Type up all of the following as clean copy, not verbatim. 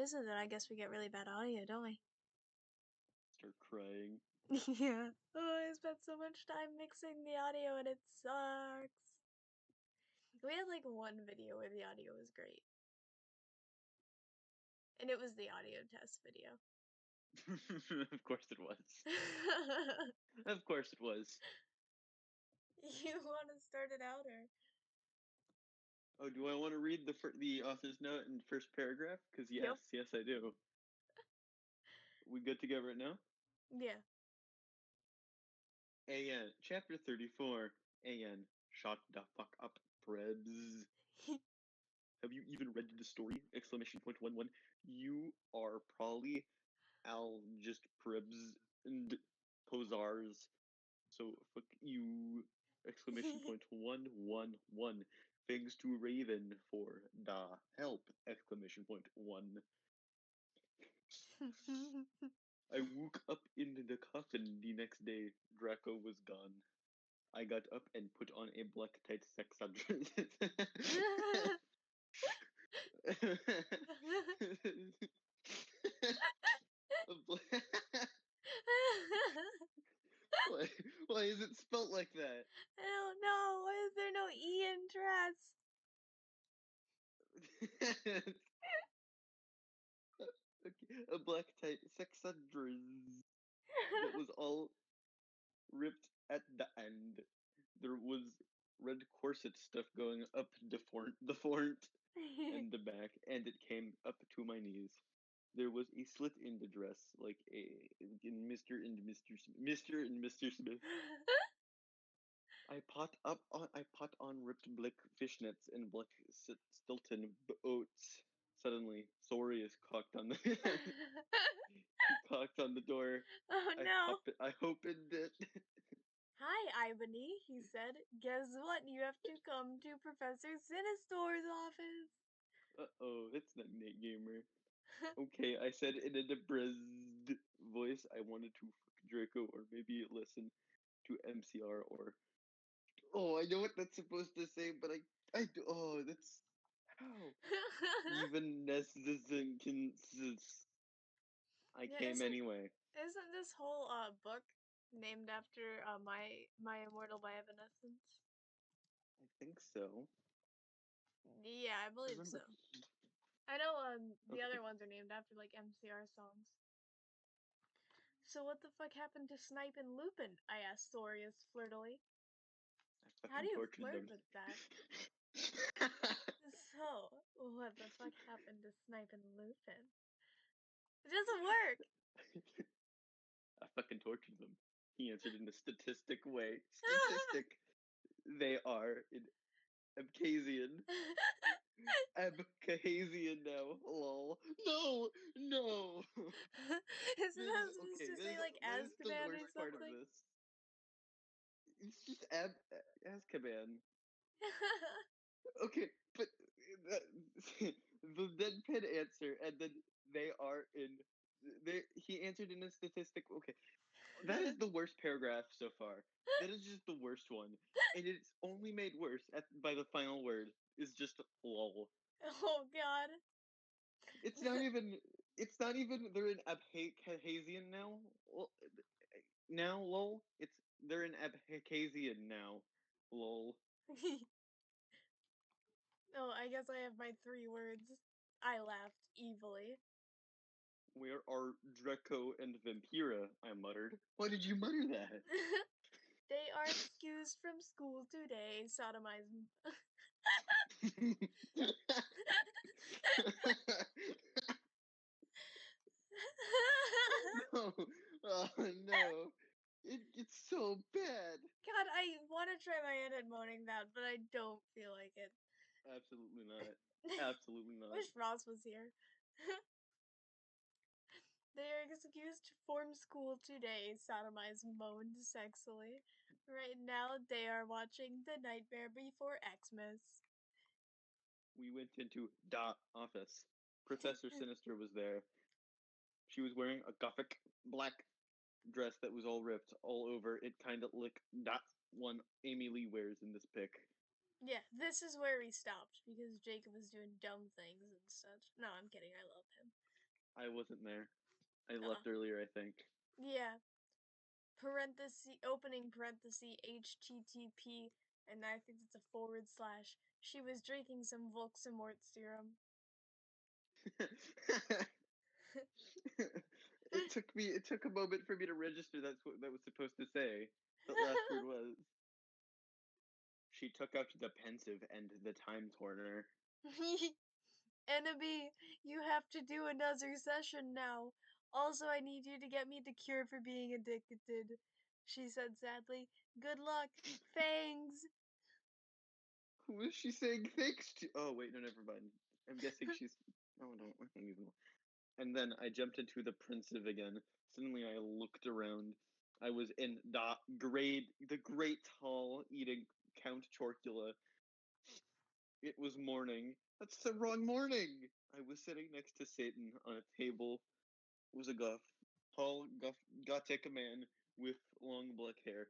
is it that I guess we get really bad audio, don't we? Start crying. Yeah. Oh, I spent so much time mixing the audio and it sucks. We had like one video where the audio was great. And it was the audio test video. Of course it was. Of course it was. You want to start it out or? Oh, do I want to read the author's note in the first paragraph? Because Yep. yes, I do. We good to go right now? Yeah. AN, chapter 34. AN, shut the fuck up, Prebz. Have you even read the story? Exclamation point 11. You are probably just Prebz and Posars. So fuck you! Exclamation point 111. Thanks to Raven for the help! Exclamation point 1. I woke up in the coffin the next day. Draco was gone. I got up and put on a black tight sex undress. why, why is it spelt like that? I don't know. Why is there no E in dress? Okay, a black tight sex undress that was all ripped at the end. There was red corset stuff going up the front and the back, and it came up to my knees. There was a slit in the dress, like in Mr. and Mr. Smith. I pot on ripped black fishnets and black Stilton boots. Suddenly, Sorius cocked on the he cocked on the door. Oh no. I opened it. Hi, Ibony, he said. Guess what? You have to come to Professor Sinistor's office. Uh-oh, that's not Nate Gamer. Okay, I said in a depressed voice I wanted to fuck Draco or maybe listen to MCR or... Oh, I know what that's supposed to say, but oh, that's... How? Even Nesdizzinkinsis. I Yeah, came anyway. Isn't this whole book named after my Immortal by Evanescence? I think so. Yeah, I believe Remember? so. I know the other Okay. ones are named after like MCR songs. So what the fuck happened to Snipe and Lupin? I asked Sorius flirtily. I How do fucking you tortured flirt them. with that? So, what the fuck happened to Snipe and Lupin? It doesn't work! I fucking tortured them. He answered in a statistic way. Statistic. They are in Abkhazian. Abkhazian now. Lol. No! No! Isn't that supposed Okay, to say like that is the Azkaban or worst part of something? this. It's just Azkaban. Okay, but the deadpan answer, and then they are in. He answered in a statistic. Okay, that is the worst paragraph so far. That is just the worst one, and it's only made worse by the final word. Is just lol. Oh god. It's not even. It's not even. They're in Abkhazian now. Well, now lol. They're in Abkhazian now. Lol. Oh, I guess I have my 3 words. I laughed evilly. Where are Draco and Vampira? I muttered. Why did you mutter that? They are excused from school today, sodomize. No, oh no, it's so bad. God, I want to try my hand at moaning that, but I don't feel like it. Absolutely not. Absolutely not. Wish Ross was here. They are excused from school today, sodomize moaned sexily. Right now, they are watching The Nightmare Before Xmas. We went into the office. Professor Sinister was there. She was wearing a gothic black dress that was all ripped all over. It kind of like that one Amy Lee wears in this pic. Yeah, this is where we stopped because Jacob was doing dumb things and such. No, I'm kidding. I love him. I wasn't there. I Uh, left earlier, I think. yeah. Parenthesis, opening parenthesis, HTTP, and I think it's a forward slash. She was drinking some Volksamort serum. It took a moment for me to register that's what that was supposed to say. That last word was. She took out the pensive and the time torner. Enemy, you have to do another session now. Also, I need you to get me the cure for being addicted, she said sadly. Good luck. Fangs. Who is she saying thanks to? Oh wait, no, never mind. I'm guessing she's. Oh no, I don't even know. And then I jumped into the pensive again. Suddenly I looked around. I was in the great hall eating Count Chorkula. It was morning. That's the wrong morning. I was sitting next to Satan on a table. It was a gothic man with long black hair,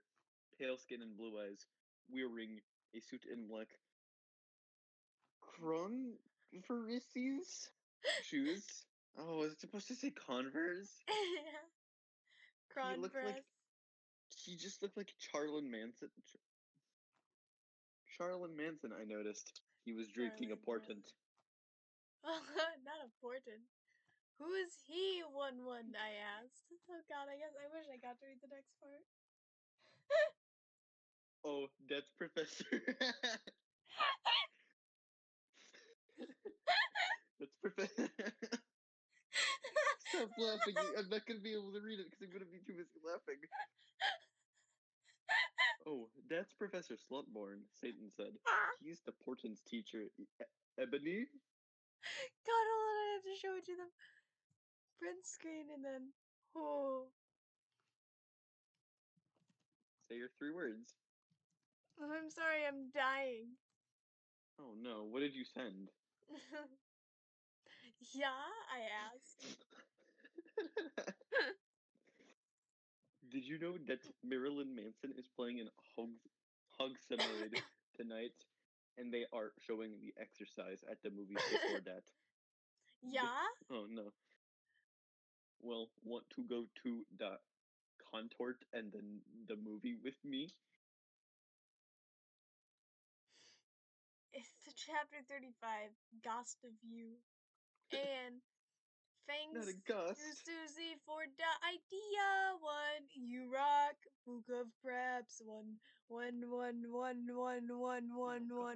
pale skin and blue eyes, wearing a suit in black Converse's shoes. Oh, was it supposed to say Converse? He looked Cronpress. like he just looked like Charlton Manson. Charlton Manson. I noticed he was drinking a Charlie Man. portent. Not important. Who is he? 1-1, I asked. Oh god, I wish I got to read the next part. Oh, that's Professor. That's Professor. Stop laughing. I'm not gonna be able to read it because I'm gonna be too busy laughing. Oh, that's Professor Slutborn, Satan said. He's the portent's teacher. Ebony? God, hold on, I have to show it to them. Print screen and then. Oh. Say your 3 words. I'm sorry, I'm dying. Oh no, what did you send? Yeah, I asked. Did you know that Marilyn Manson is playing in Hogsamoid tonight? And they are showing The Exercise at the movies before that. Yeah? Oh no. Well, want to go to the contort and then the movie with me? It's chapter 35, Ghost of You. And Not a thanks to gust. Susie for the idea. One, you rock. Book of Preps. Oh God.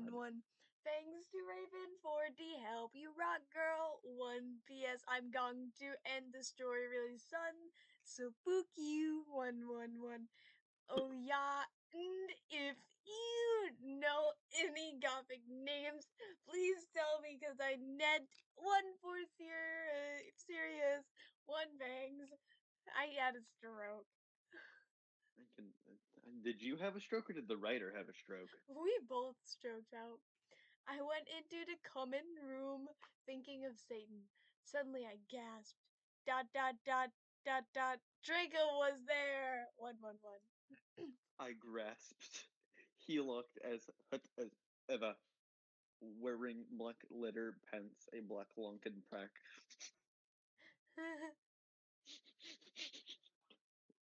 One. Thanks to Raven for the help. You rock, girl. One. P.S. I'm going to end the story really soon. So book you. One. Oh yeah, and if you know any Gothic names, please tell me because I net one for serious, one bangs. I had a stroke. I can. Did you have a stroke or did the writer have a stroke? We both stroked out. I went into the common room thinking of Satan. Suddenly I gasped. Dot dot dot dot. Draco was there. One. I grasped. He looked as hot as ever, wearing black leather pants, a black Lonken prack.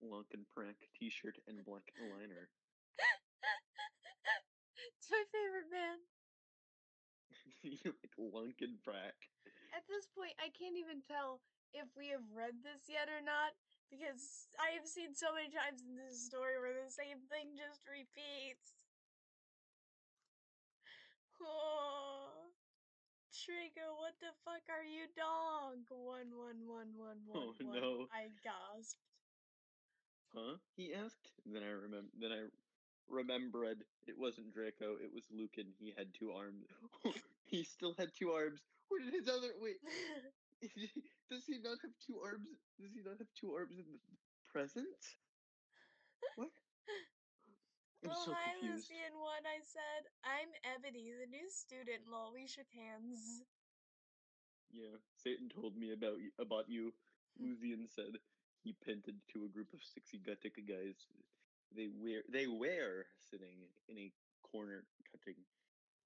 Lonken prack t-shirt and black liner. It's my favorite band. You like Lonken prack. At this point, I can't even tell if we have read this yet or not, because I have seen so many times in this story where the same thing just repeats. Oh, Trigo, what the fuck are you, dog? Oh One. no. I gasped. Huh? He asked. Then I remembered it wasn't Draco, it was Lucan. He had 2 arms. He still had 2 arms. Where did his other wait? Does he not have 2 arms? Does he not have 2 arms in the present? What? I'm Oh, so hi, confused. Lucy and one, I said. I'm Ebony, the new student. Lol, we shook hands. Yeah, Satan told me about you. Lucian said he pinted to a group of 60 Gatica guys. They were sitting in a corner cutting.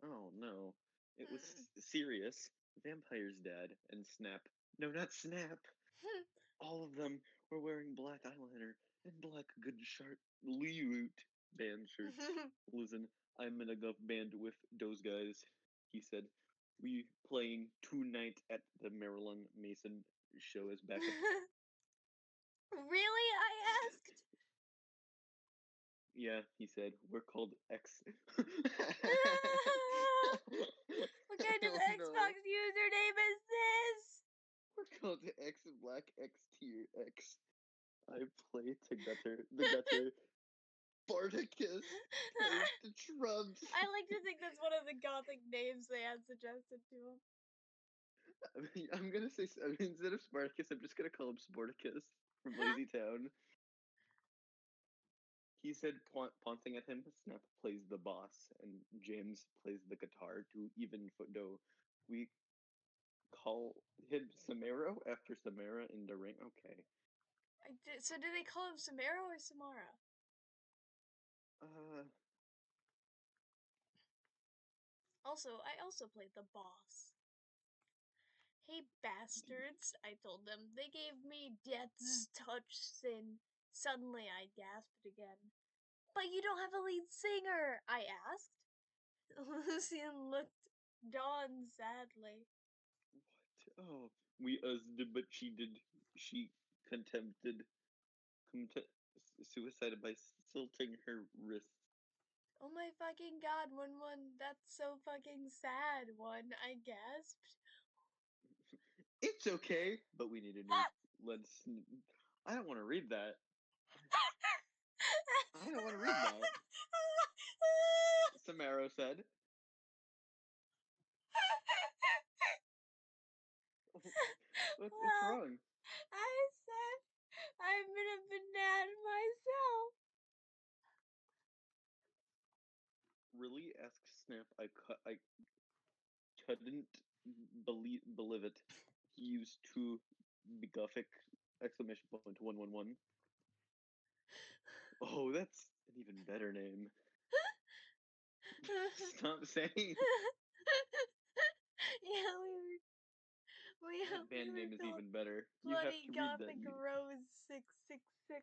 Oh no. It was serious. Vampire's dad and Snap. No, not Snap. All of them were wearing black eyeliner and black good sharp Leute band shirts. Listen, I'm in a gov band with those guys, he said. We playing tonight at the Marilyn Mason show as backup. Really? I asked. Yeah, he said. We're called X. What kind of Oh Xbox no. username is this? We're called X Black X Tier X. I play the gutter. Spartacus plays the drums. I like to think that's one of the gothic names they had suggested to him. I mean, I'm gonna say, I mean, instead of Spartacus, I'm just gonna call him Sporticus from Lazy Town. He said, pointing at him, Snap plays the boss, and James plays the guitar to even though we call him Samaro after Samara in the ring. Okay. So do they call him Samara or Samara? Uh, Also, I also played the boss. Hey bastards, I told them. They gave me death's touch sin. Suddenly I gasped again. But you don't have a lead singer, I asked. Lucian looked Dawn sadly. what? Oh, we did, but she did. She contempted, contempt, suicided by slitting her wrists. Oh my fucking god, that's so fucking sad, I gasped. It's okay, but we need a new. Let's. I don't want to read that. I don't want to read that. Samaro said. What's Well, wrong? I said I'm in a banana myself. Really? Asked Snap. I couldn't believe it. He used two beguffic exclamation point 111. Oh, that's an even better name. Stop saying Yeah, that we band were name is called even better. You have Bloody to read that. Gothic Rose 666.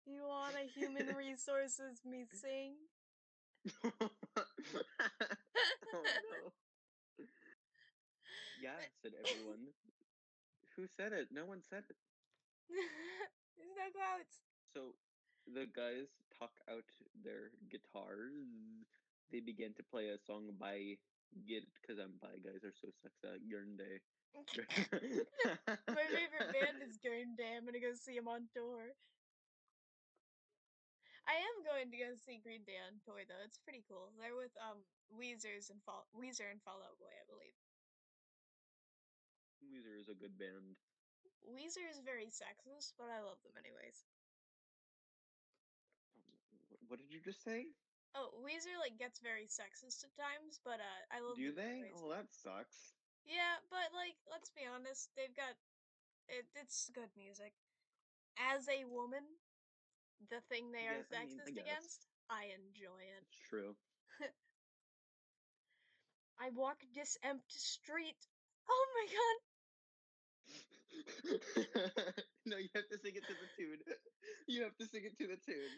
You wanna human resources me sing? Oh no. Yeah, said everyone. Who said it? No one said it. Is that clouds? So the guys talk out their guitars. They began to play a song by Get because I'm by guys are so sucks at Day. My favorite band is Green Day. I'm gonna go see them on tour. I am going to go see Green Day on tour though. It's pretty cool. They're with Weezer and Fall Out Boy, I believe. Weezer is a good band. Weezer is very sexist, but I love them anyways. What did you just say? Oh, Weezer like gets very sexist at times, but I love Do them they? anyways. Oh, that sucks. Yeah, but like let's be honest, they've got it's good music. As a woman, the thing they are Yeah, I mean, I sexist guess against, I enjoy it. it's true. I walk this empty street. Oh my god. No, you have to sing it to the tune. You have to sing it to the tune.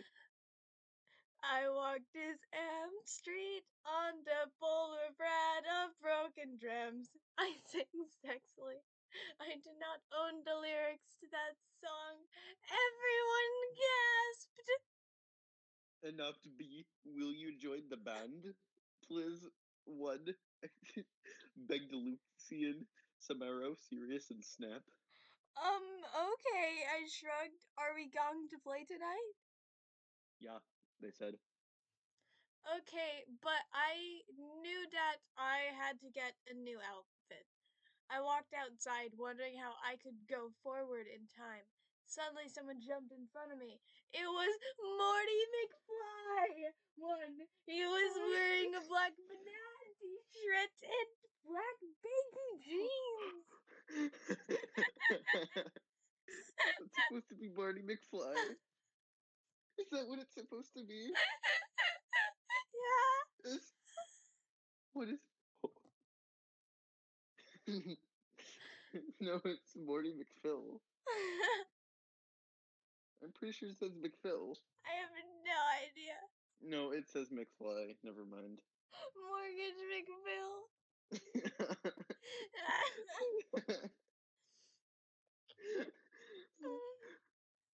I walk this empty street on the boulevard of broken dreams. I sing sexily. I do not own the lyrics to that song. Everyone gasped. Enough to be. Will you join the band? Please. One. Begged Lucian, Samaro, Sirius, and Snap. Okay, I shrugged. Are we going to play tonight? Yeah, they said. Okay, but I knew that I had to get a new outfit. I walked outside, wondering how I could go forward in time. Suddenly, someone jumped in front of me. It was Morty McFly! He was wearing a black banana t-shirt and black baggy jeans. It's supposed to be Barney McFly. Is that what it's supposed to be? Yeah. Is, what is. No, it's Morty McPhil. I'm pretty sure it says McPhil. I have no idea. No, it says McFly. Never mind. Mortgage McBill.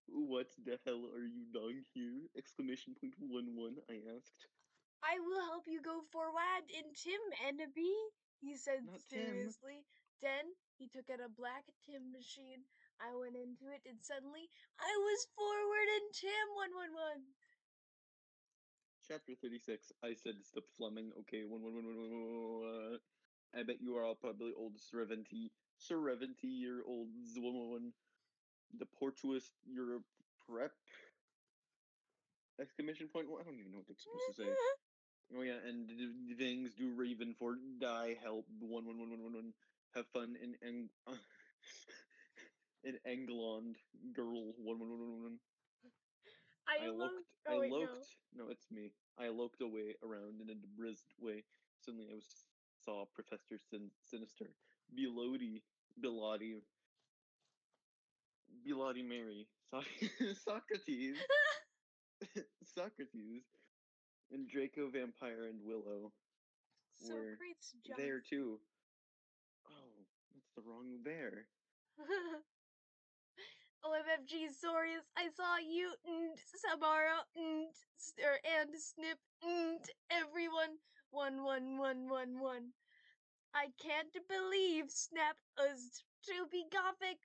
What the hell are you doing here? Exclamation point 11, I asked. I will help you go forward in Tim, Ennaby, he said Not Tim. seriously. Then he took out a black Tim machine. I went into it and suddenly I was forward in Tim 111. Chapter 36. I said stop flumming. Okay, 1. I bet you are all probably old 70-year-olds. 1. The Portuist Europe prep. Exclamation point. I don't even know what that's supposed to say. Oh yeah, and the things do Raven for die help 1. Have fun in England, girl 1. I looked. I Oh wait, no. loked. No, it's me. I loked away around in a brizzed way. Suddenly, saw Professor Sinister, Bilotti, Bilotti, Bilotti Mary, Socrates, Socrates, and Draco Vampire and Willow were Socrates there jumps. too. Oh, that's the wrong bear. OMFG, Sorius, I saw you, Samara, and Snip, everyone, 11111. I can't believe Snap is to be Gothic,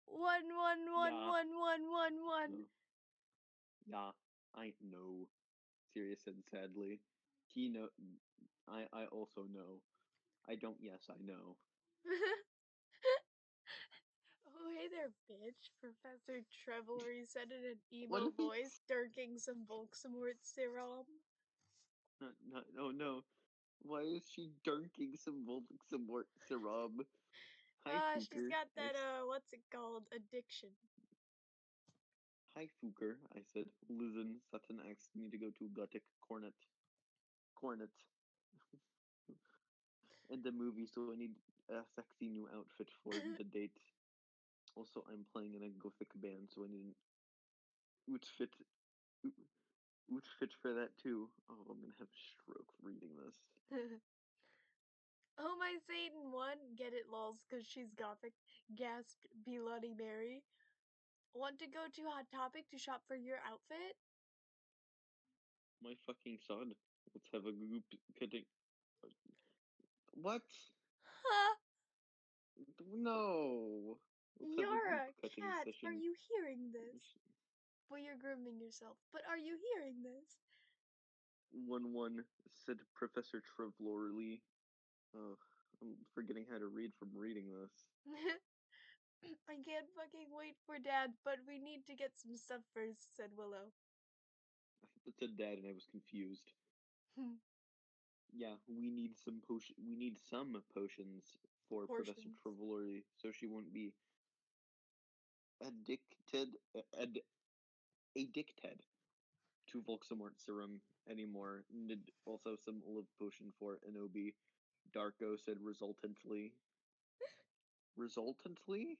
one one one Yeah, one one one one. no, yeah, I know. Sirius said sadly. He know. I also know. I don't. Yes, I know. Oh, hey there, bitch. Professor Trevelry said in an What emo did he? voice, dirking some Volksmort serum. Not. Oh no. Why is she dunking some Voldemort syrup? Hi, She's Fooker. got that, what's it called? Addiction. Hi, Fooker. I said. Listen, Sutton asked me to go to Gothic Cornet, in the movie, so I need a sexy new outfit for the date. Also, I'm playing in a Gothic band, so I need an outfit outfit for that too. Oh, I'm gonna have a stroke reading this. Oh my Satan, one, get it lols, cause she's Gothic, gasped Bloody Mary. Want to go to Hot Topic to shop for your outfit? My fucking son. Let's have a group cutting. What? Ha! No. Let's have a group Yara, cutting cat, are session. you hearing this? But you're grooming yourself. But are you hearing this? 1 said Professor Trevlorly. Oh, I'm forgetting how to read from reading this. I can't fucking wait for Dad, but we need to get some stuff first, said Willow. I thought it said dad and I was confused. Yeah, we need some potion. We need some potions for Professor Portions. Trevlorly, so she won't be addicted, addicted to Volxamort serum anymore. Need also some olive potion for Anobi. Darko said resultantly. Resultantly?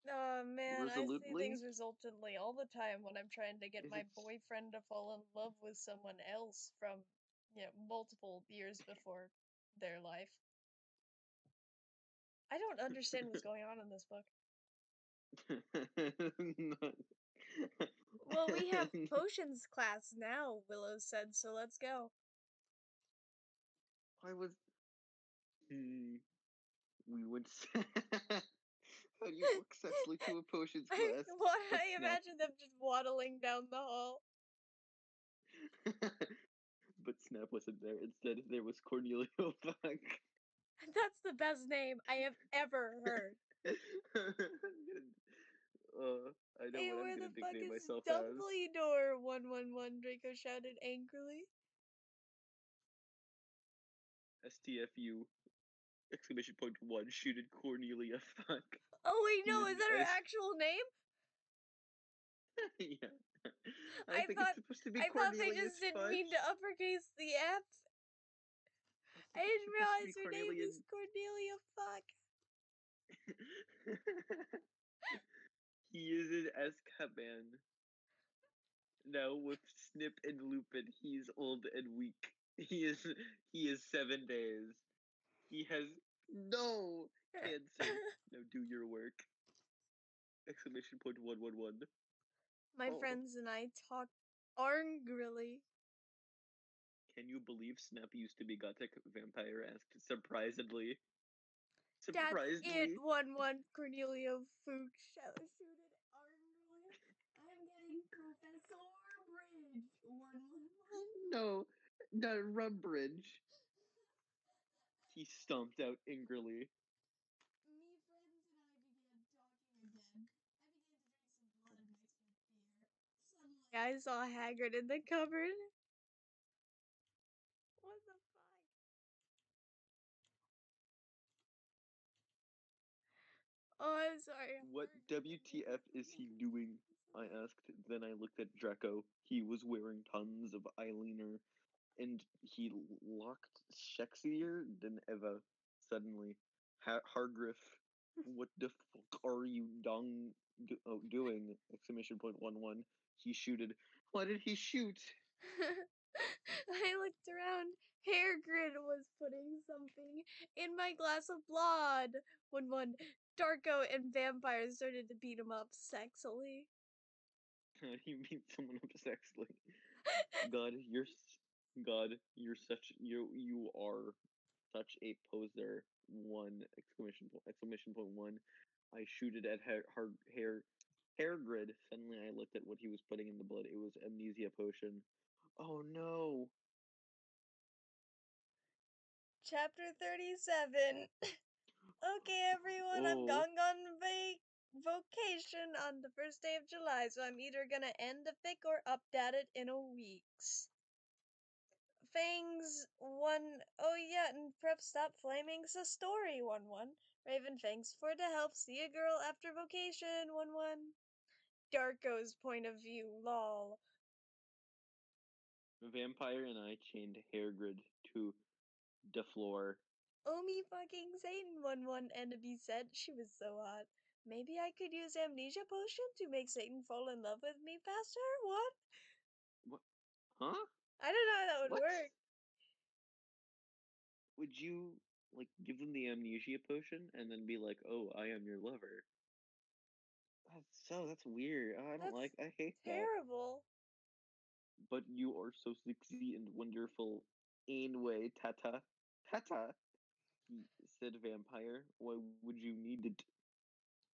Oh man, I see things Resolutely? resultantly all the time when I'm trying to get Is my it? boyfriend to fall in love with someone else from, multiple years before their life. I don't understand what's going on in this book. Not... Well, we have potions class now, Willow said, so let's go. I was. Hmm. We would. How do you walk successfully to a potions class? But I Snap. imagine them just waddling down the hall. But Snap wasn't there. Instead, there was Cornelio Fuck. That's the best name I have ever heard. I know Hey, what I'm where gonna the fuck nickname is myself as. Dumbledore? 111, Draco shouted angrily. STFU! Exclamation point 1! Shooted Cornelia Fuck. Oh wait, He no, is is an that her S. actual name? Yeah. I I think it's thought supposed to be I thought they Cornelius just didn't mean to Fudge. uppercase the F. I I think it's didn't supposed to be realize her name Cornelia. was Cornelia. Fuck. He is in Azkaban. Now with Snip and Lupin, he's old and weak. He is 7 days. He has no cancer. Now do your work! Exclamation point 111. My Oh, friends and I talked angrily. can you believe Snap used to be Gothic Vampire? Asked surprisedly. That's it, Surprisedly. 1-1, Cornelio Fuchs shouted angrily. I'm getting Professor Bridge, 1-1-1. No, not Rumbridge. He stomped out angrily. Me, friends, and I began talking again. I began to drink some blood mixed with beer. Suddenly, I saw Hagrid in the cupboard. What the fuck? Oh, I'm sorry. What WTF is he doing? I asked. Then I looked at Draco. He was wearing tons of eyeliner, and he looked sexier than ever. Suddenly, Hargriff, what the fuck are you doing? Exclamation point 1-1. He shooted. Why did he shoot? I looked around. Hagrid was putting something in my glass of blood. When Darko and vampires started to beat him up sexily. You beat someone up sexually. God, you're such you are such a poser. One exclamation point one. I shooted at hair grid. Suddenly, I looked at what he was putting in the blood. It was amnesia potion. Oh no! Chapter 37. Okay, everyone, I'm Oh, going on vacation on the first day of July, so I'm either gonna end the fic or update it in a weeks. Fangs 1. Oh, yeah, and prep stop flaming's a story 1-1. Raven, thanks for the help. See a girl after vocation 1-1. Darko's point of view, lol. vampire and I chained hair grid to the floor. Oh, me fucking Satan 1-1, Enemy said. She was so hot. Maybe I could use amnesia potion to make Satan fall in love with me faster? What? What? Huh? I don't know how that would What? work. Would you like give them the amnesia potion and then be like, "Oh, I am your lover"? That's weird. I don't like. That's I hate that. terrible. But you are so sexy and wonderful. Anyway, Tata, Tata, he said. Vampire. Why would you need it?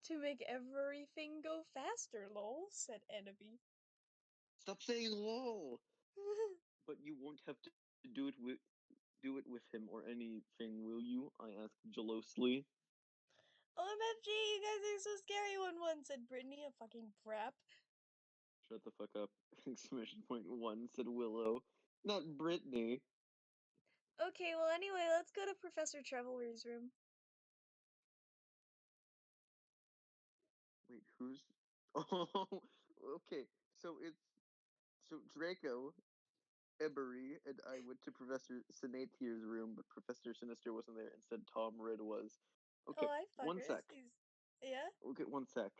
To make everything go faster, lol, said Enemy. Stop saying lol. But you won't have to do it with him or anything, will you? I asked jealously. OMFG, you guys are so scary 1-1, said Brittany, a fucking prep. Shut the fuck up! Exclamation point one said Willow. Not Brittany. Okay, well, anyway, let's go to Professor Trevelry's room. Wait, who's? Oh, okay. So Draco, Ebery, and I went to Professor Sinatier's room, but Professor Sinister wasn't there. Instead, Tom Ridd was. Oh, Okay, I one fuckers. sec. He's. Yeah? Okay, one sec.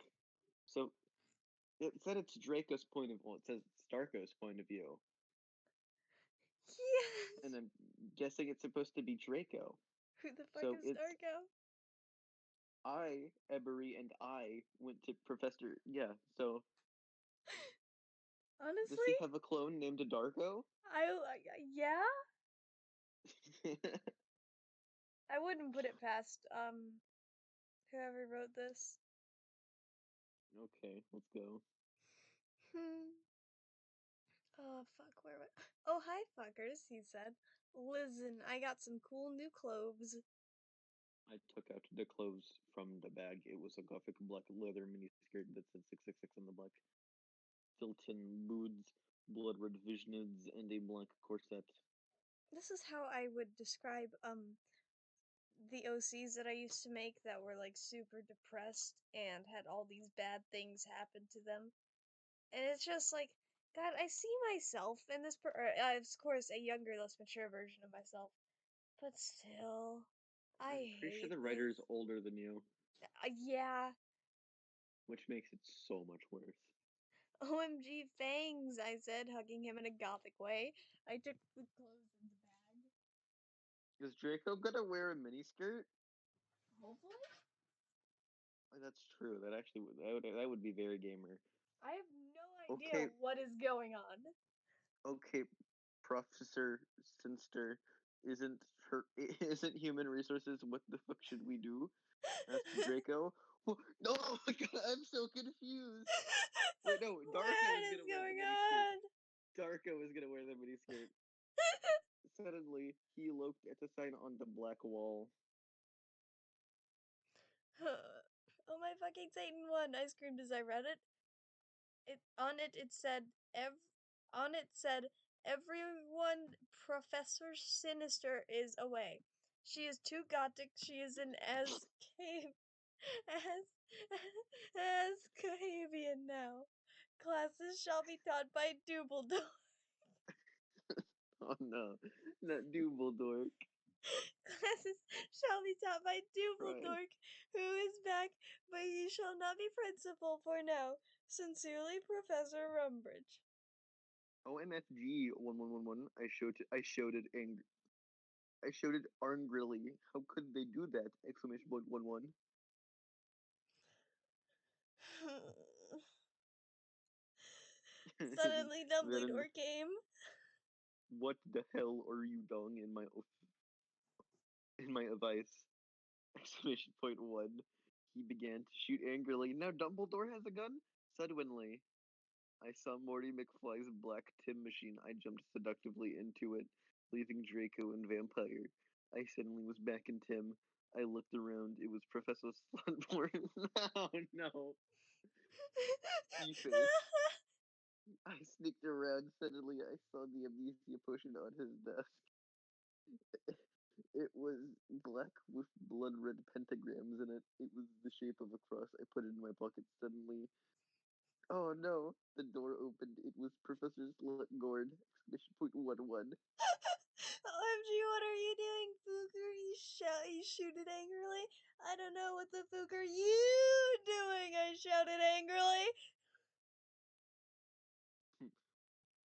So it said it's Draco's point of. Well, it says it's Darko's point of view, and Yes! I'm guessing it's supposed to be Draco. Who the fuck So is it's Darko? Ebery, and I went to Professor. Yeah. So does Honestly? he have a clone named Darko? Yeah? I wouldn't put it past, whoever wrote this. Okay, let's go. Hmm. Oh, fuck, where am I? Oh, hi, fuckers, he said. Listen, I got some cool new clothes. I took out the clothes from the bag. It was a gothic black leather miniskirt that said 666 on the back, Stilton boots, blood red visions, and a black corset. This is how I would describe, the OCs that I used to make that were, like, super depressed and had all these bad things happen to them. And it's just like, God, I see myself in this, of course, a younger, less mature version of myself. But still, I I'm pretty sure hate the writer is this. older than you, Yeah. which makes it so much worse. OMG fangs, I said, hugging him in a gothic way. I took the clothes in the bag. Is Draco gonna wear a miniskirt? Hopefully? Oh, that's true. That actually that would be very gamer. I have no idea Okay, what is going on. okay, Professor Sinster, isn't human resources? What the fuck should we do? Asked Draco. No, oh my god, I'm so confused. Wait, no, Darko What is is gonna wear the going miniskirt. on? Darko is gonna wear the miniskirt. Suddenly, he looked at the sign on the black wall. Oh my fucking Satan one! I screamed as I read it. It said everyone Professor Sinister is away. She is too gothic. She is an as as Cahavian now. Classes shall be taught by Dumbledore. Oh no, not Dumbledore. Classes shall be taught by Right. Dumbledore, who is back, but he shall not be principal for now. Sincerely, Professor Rumbridge. OMFG 1111. I showed it angrily. How could they do that? Exclamation point 11. Suddenly, Then Dumbledore came. what the hell are you doing in my advice? Exclamation point 1. He began to shoot angrily. Now Dumbledore has a gun? Suddenly, I saw Morty McFly's black Tim machine. I jumped seductively into it, leaving Draco and Vampire. I suddenly was back in Tim. I looked around. It was Professor Slughorn. Oh no, P-face. I sneaked around. Suddenly, I saw the amnesia potion on his desk. It was black with blood red pentagrams in it. It was the shape of a cross. I put it in my pocket. Suddenly, oh no! The door opened. It was Professor Slughorn! Exclamation point 11. OMG, what are you doing, Fooker? He shouted angrily. I don't know what the fuck are you doing, I shouted angrily.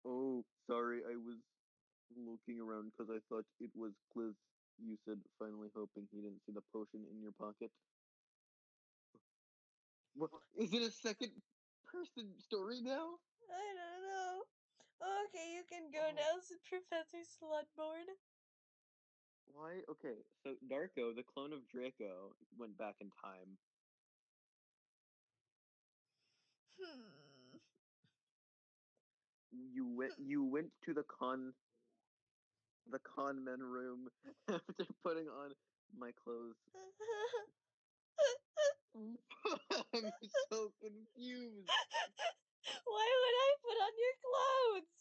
Oh, sorry, I was looking around because I thought it was Gliz. You said, finally hoping he didn't see the potion in your pocket. What? Is it a second person story now? I don't know. Okay, you can go Oh, now, said Professor Slutborn. why? Okay, so Darko, the clone of Draco, went back in time. Hmm. You went to the con men room after putting on my clothes. I'm so confused. Why would I put on your clothes?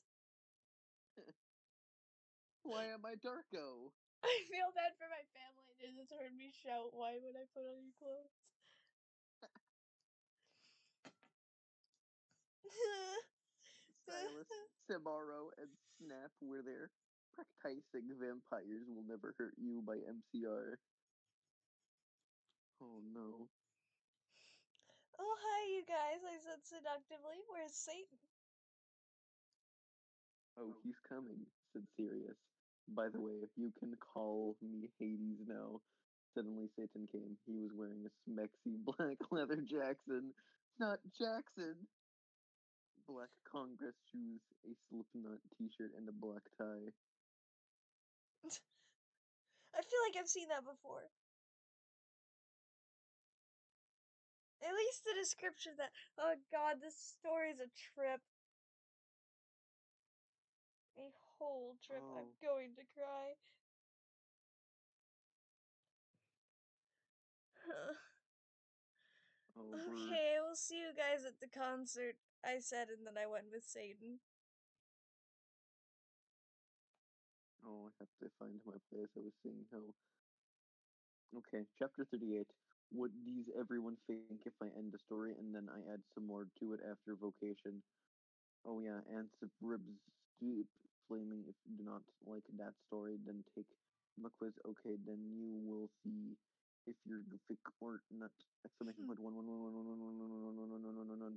Why am I Darko? I feel bad for my family. They just heard me shout, why would I put on your clothes? Silas, Samaro, and Snap were there. Practicing vampires will never hurt you by MCR. Oh no. Oh, hi, you guys, I said seductively. Where's Satan? Oh, he's coming, said Sirius. By the way, you can call me Hades now. Suddenly Satan came. He was wearing a smexy black leather Jackson. Not Jackson! Black Congress shoes, a Slipknot t-shirt, and a black tie. I feel like I've seen that before. At least the description of that. Oh god, this story is a trip. A whole trip. I'm Oh, going to cry. oh, we're Okay, we'll see you guys at the concert, I said, and then I went with Satan. Oh, I have to find my place. I was seeing how. Okay, chapter 38. What does everyone think if I end the story and then I add some more to it after vocation? Oh, yeah, Ansip Ribs Deep Flaming. If you do not like that story, then take the quiz. Okay, then you will see if you're fic or not. Exclamation point one one one one one one one one one one one one one one.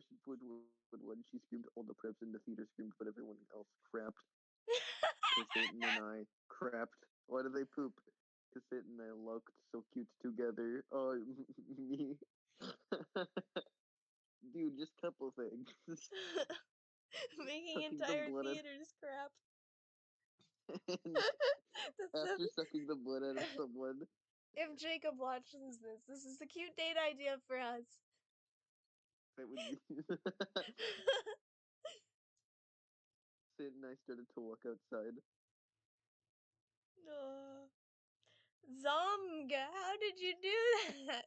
Exclamation point when she screamed, all the preps in the theater screamed, but everyone else crapped. Cause Satan and I crapped. Why do they poop? Cause Satan and I looked so cute together. Oh, me. Dude, just couple things. Making Sucking the entire blood out theaters crap. and That's after so. sucking the blood out of someone, If Jacob watches this is the cute date idea for us. that would be Sid and I started to walk outside. Oh. Zomga, how did you do that?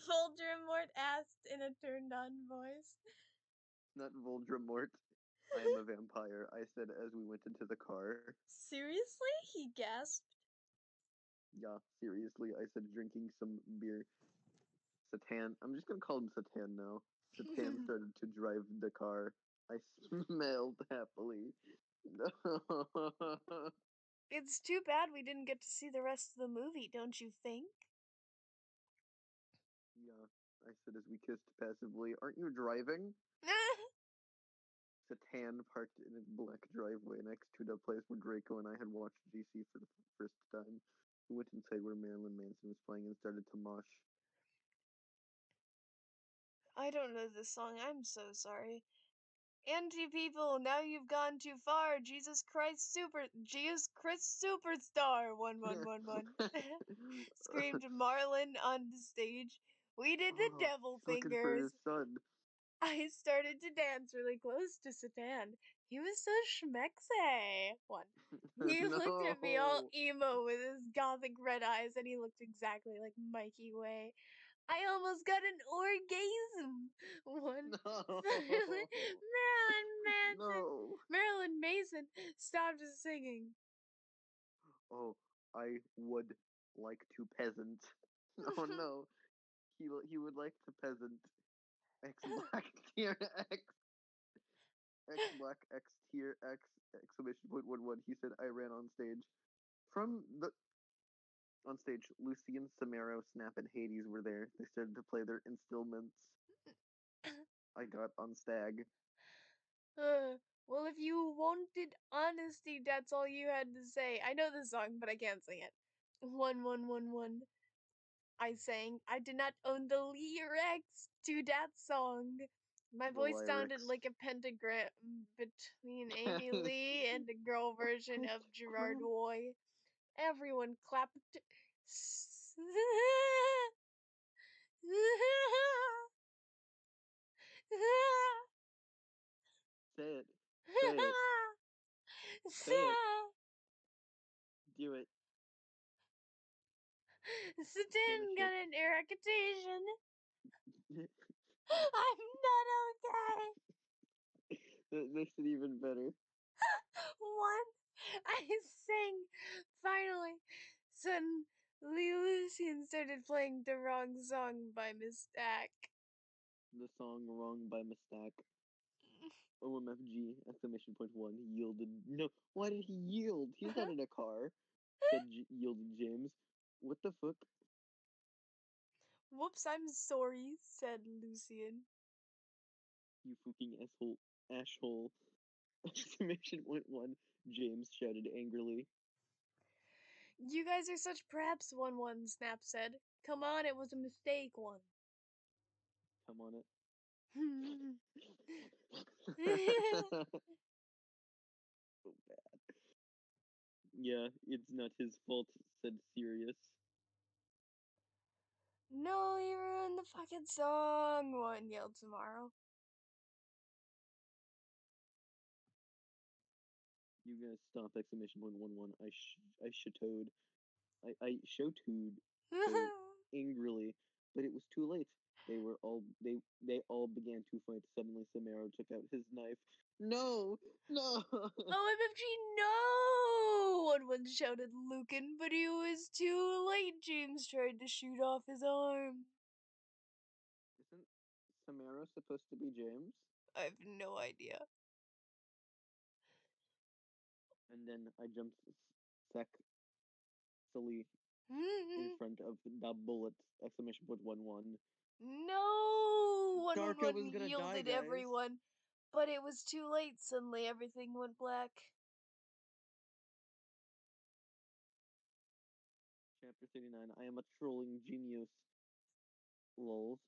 Voldemort asked in a turned-on voice. Not Voldemort. I am a vampire, I said as we went into the car. Seriously? He gasped. Yeah, seriously, I said drinking some beer. Satan, I'm just gonna call him Satan now. Satan started to drive the car. I smelled happily. No. It's too bad we didn't get to see the rest of the movie, don't you think? Yeah, I said as we kissed passively. Aren't you driving? Satan parked in a black driveway next to the place where Draco and I had watched GC for the first time. We went inside where Marilyn Manson was playing and started to mosh. I don't know this song, I'm so sorry. Anti-people, now you've gone too far. Jesus Christ Superstar 1111. Screamed Marlon on the stage. We did the Oh, devil he's looking for fingers. his son. I started to dance really close to Satan. He was so schmexy. One. He looked at me all No. emo with his gothic red eyes, and he looked exactly like Mikey Way. I almost got an orgasm. One. No. Marilyn Manson. No. Marilyn Mason stopped singing. Oh, I would like to peasant. Oh no. He would like to peasant. X black tier X black X tier X exclamation point 1 1. He said I ran on stage. From the on stage, Lucian, Samaro, Snap, and Hades were there. They started to play their instruments. I got on stag. Well, if you wanted honesty, that's all you had to say. I know the song, but I can't sing it. 1111. I sang. I did not own the lyrics to that song. My The voice sounded lyrics. like a pentagram between Amy Lee and the girl version of Gerard Way. Everyone clapped. Say it. Say it. Say it. Do it. Satan Finish got it. an erection. I'm not okay. That makes it even better. One, I sang finally. Suddenly, Lucian started playing the wrong song by mistake. The song Wrong by Mistake. OMFG! Exclamation point 1. Yielded. No. Why did he yield? He's not in a car. Said yielded James. What the fuck? Whoops, I'm sorry, said Lucian. You fucking asshole. Asshole. Exclamation point 1. James shouted angrily. You guys are such preps, 1-1, Snap said. Come on, it was a mistake, one. Come on it. So bad. Yeah, it's not his fault, said Sirius. No, you ruined the fucking song, one yelled tomorrow. You guys stop! Exclamation point 1 1. I shitowed. I showtooed so angrily, but it was too late. They all began to fight. Suddenly Samaro took out his knife. No, no. OMFG, no! One shouted Lucan, but he was too late. James tried to shoot off his arm. Isn't Samaro supposed to be James? I have no idea. And then I jumped sexily in front of the bullet! Exclamation point 1 1. No, Darko was 911 gonna die, yielded guys. everyone, but it was too late. Suddenly everything went black. Chapter 39. I am a trolling genius. Lols.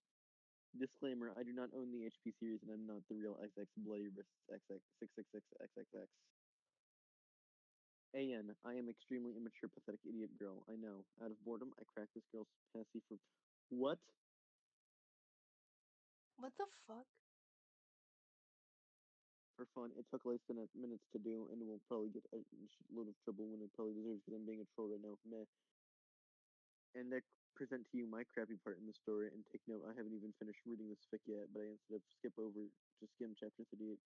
Disclaimer, I do not own the HP series and I'm not the real XX Bloody Wrists XX 666XXX. AN, I am extremely immature, pathetic idiot girl. I know. Out of boredom, I cracked this girl's passy for what? What the fuck? For fun. It took less than a minutes to do, and will probably get a load of trouble when it probably deserves because I'm being a troll right now. Meh. And I present to you my crappy part in the story. And take note, I haven't even finished reading this fic yet, but I instead of skip over to skim chapter 38.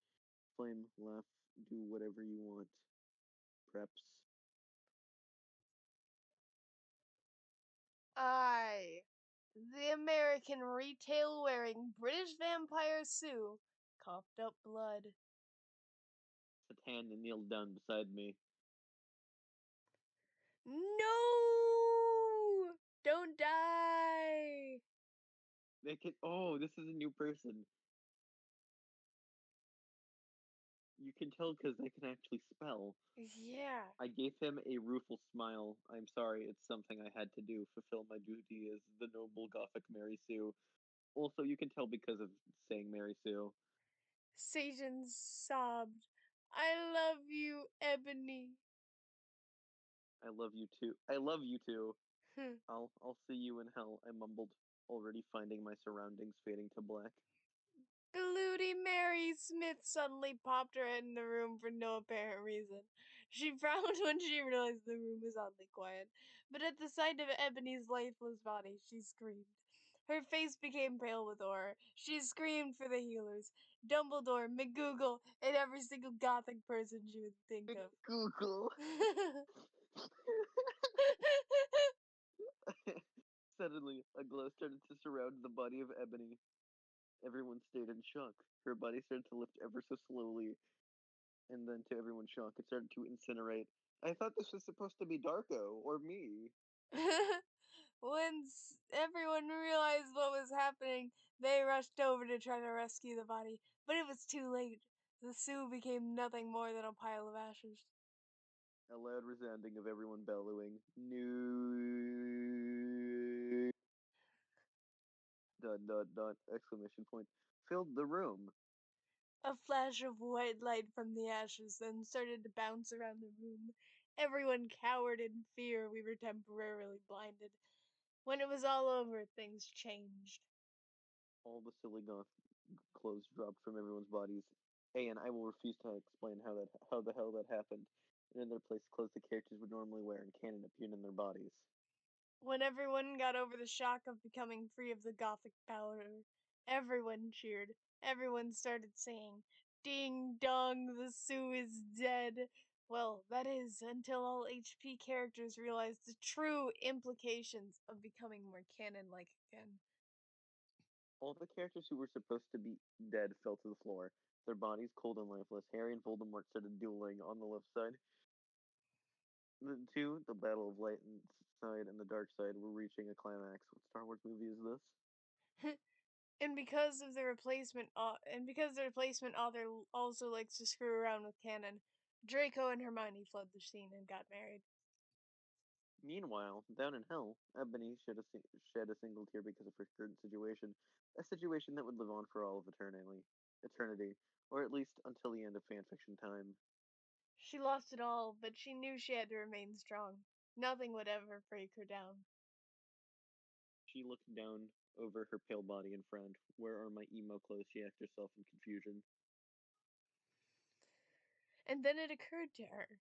Flame, laugh, do whatever you want. Preps. I, the American retail wearing British vampire Sue, coughed up blood. Satan kneeled down beside me. No! Don't die! They can. Oh, this is a new person. You can tell because they can actually spell. Yeah. I gave him a rueful smile. I'm sorry, it's something I had to do. Fulfill my duty as the noble Gothic Mary Sue. Also, you can tell because of saying Mary Sue. Satan sobbed. I love you, Ebony. I love you too. I love you too. I'll see you in hell. I mumbled, already finding my surroundings fading to black. Bloody Mary Smith suddenly popped her head in the room for no apparent reason. She frowned when she realized the room was oddly quiet, but at the sight of Ebony's lifeless body, she screamed. Her face became pale with horror. She screamed for the healers, Dumbledore, McGoogle, and every single gothic person she would think of. Google. Suddenly, a glow started to surround the body of Ebony. Everyone stayed in shock. Her body started to lift ever so slowly, and then to everyone's shock, it started to incinerate. I thought this was supposed to be Darko, or me. Once everyone realized what was happening, they rushed over to try to rescue the body, but it was too late. The Sioux became nothing more than a pile of ashes. A loud resounding of everyone bellowing, "No!" Dot dot dot! Exclamation point! Filled the room. A flash of white light from the ashes then started to bounce around the room. Everyone cowered in fear. We were temporarily blinded. When it was all over, things changed. All the silly goth clothes dropped from everyone's bodies. And I will refuse to explain how the hell that happened. And in their place, clothes the characters would normally wear in canon appeared in their bodies. When everyone got over the shock of becoming free of the Gothic powder, everyone cheered. Everyone started singing, Ding dong, the Sioux is dead. Well, that is, until all HP characters realized the true implications of becoming more canon like again. All the characters who were supposed to be dead fell to the floor, their bodies cold and lifeless. Harry and Voldemort started dueling on the left side. The two, the battle of light and side and the dark side, were reaching a climax. What Star Wars movie is this? And because the replacement author also likes to screw around with canon, Draco and Hermione fled the scene and got married. Meanwhile, down in hell, Ebony shed a single tear because of her current situation, a situation that would live on for all of eternity, or at least until the end of fanfiction time. She lost it all, but she knew she had to remain strong. Nothing would ever break her down. She looked down over her pale body and frowned. Where are my emo clothes? She asked herself in confusion. And then it occurred to her.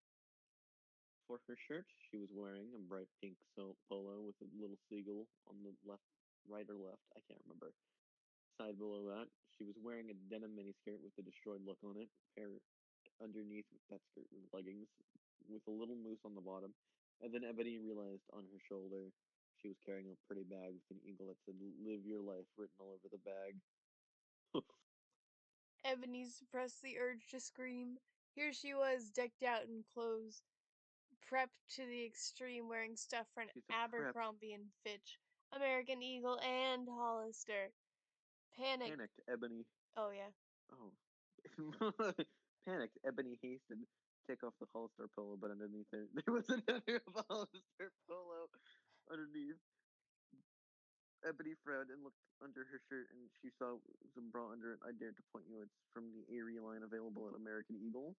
For her shirt, she was wearing a bright pink polo with a little seagull on the left, right or left, I can't remember. Side below that, she was wearing a denim miniskirt with a destroyed look on it, pair underneath that skirt with leggings, with a little moose on the bottom. And then Ebony realized on her shoulder she was carrying a pretty bag with an eagle that said "Live your life" written all over the bag. Ebony suppressed the urge to scream. Here she was, decked out in clothes, prepped to the extreme, wearing stuff from She's a prep. Abercrombie and Fitch, American Eagle, and Hollister. Panicked, Ebony. Oh, yeah. Oh. Panicked, Ebony hastened to take off the Hollister polo, but underneath there was another Hollister polo underneath. Ebony frowned and looked under her shirt, and she saw some bra under it. I dared to point you. It's from the Aerie line available at American Eagle.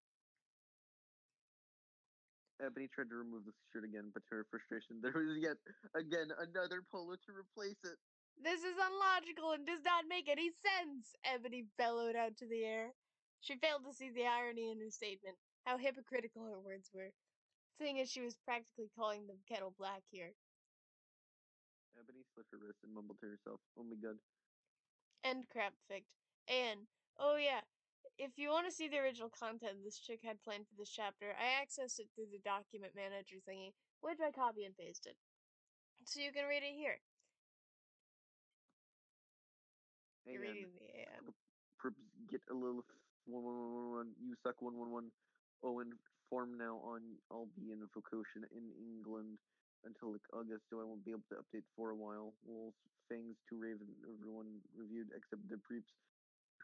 Ebony tried to remove the shirt again, but to her frustration, there was yet again another polo to replace it. This is illogical and does not make any sense, Ebony bellowed out to the air. She failed to see the irony in her statement, how hypocritical her words were, seeing as she was practically calling the kettle black here. Ebony slit her wrist and mumbled to herself, "Oh my god." End crap fict. And, oh yeah, if you want to see the original content this chick had planned for this chapter, I accessed it through the document manager thingy, which I copy and pasted. So you can read it here. You're And reading the AN. get a little 111. You suck 111. Owen, form now on. I'll be in vocation in England until like August, so I won't be able to update for a while. Wolves, fangs to Raven. Everyone reviewed except the preeps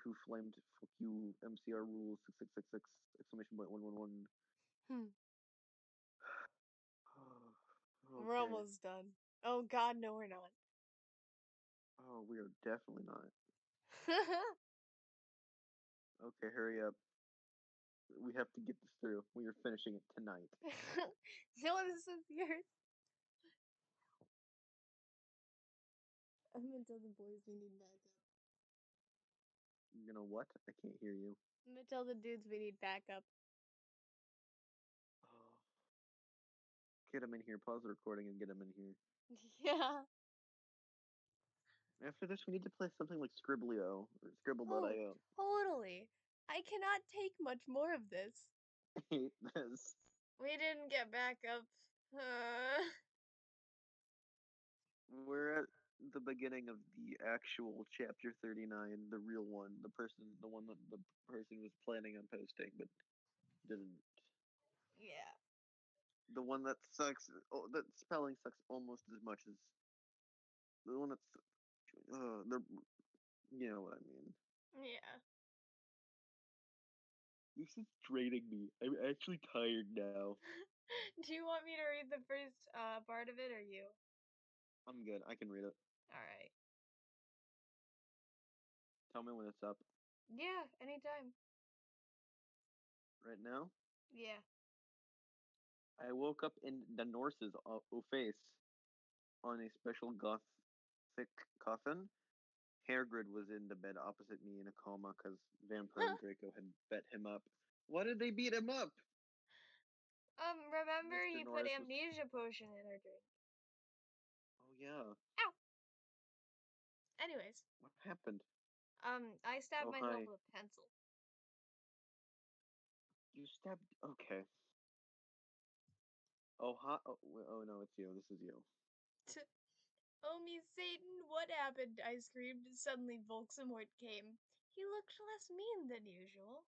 who flamed "fuck you" MCR rules 6666 exclamation point 111. Hmm. We're Okay. almost done. Oh god, no we're not. Oh, we are definitely not. Okay, hurry up. We have to get this through. We are finishing it tonight. No, this is yours. I'm gonna tell the boys we need backup. You know what? I can't hear you. I'm gonna tell the dudes we need backup. Oh. Get them in here. Pause the recording and get them in here. Yeah. After this, we need to play something like Scribblio or Oh, Scribble.io. totally. I cannot take much more of this. I hate this. We didn't get backup. Uh, We're at the beginning of the actual chapter 39, the real one, the one that the person was planning on posting but didn't. yeah. The one that sucks. Oh, that spelling sucks almost as much as the one that's. The you know what I mean. Yeah. This is draining me. I'm actually tired now. Do you want me to read the first part of it or you? I'm good. I can read it. Alright. Tell me when it's up. Yeah, anytime. Right now, Yeah. I woke up in the Norse's face on a special gothic coffin. Hairgrid was in the bed opposite me in a coma because Vampire and Draco had bet him up. Why did they beat him up? Remember Mr. he put Norris was. amnesia potion in her drink. Oh yeah. Ow! Anyways, What happened? I stabbed Oh myself hi. with a pencil. You stabbed. Okay. Oh hi. Oh no, it's you. This is you. Oh me Satan, what happened? I screamed. Suddenly Volksamort came. He looked less mean than usual.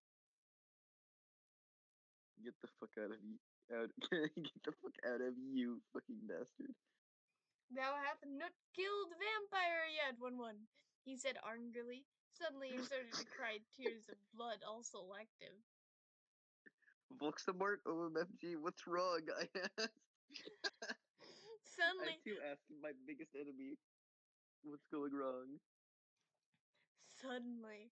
Get the fuck out of you. Out. Get the fuck out of you, fucking bastard. Thou hath not killed vampire yet, one. He said angrily. Suddenly he started to cry tears of blood, all selective. Voxamort, OMFG, what's wrong? I asked. I Suddenly, too asked my biggest enemy, what's going wrong? suddenly,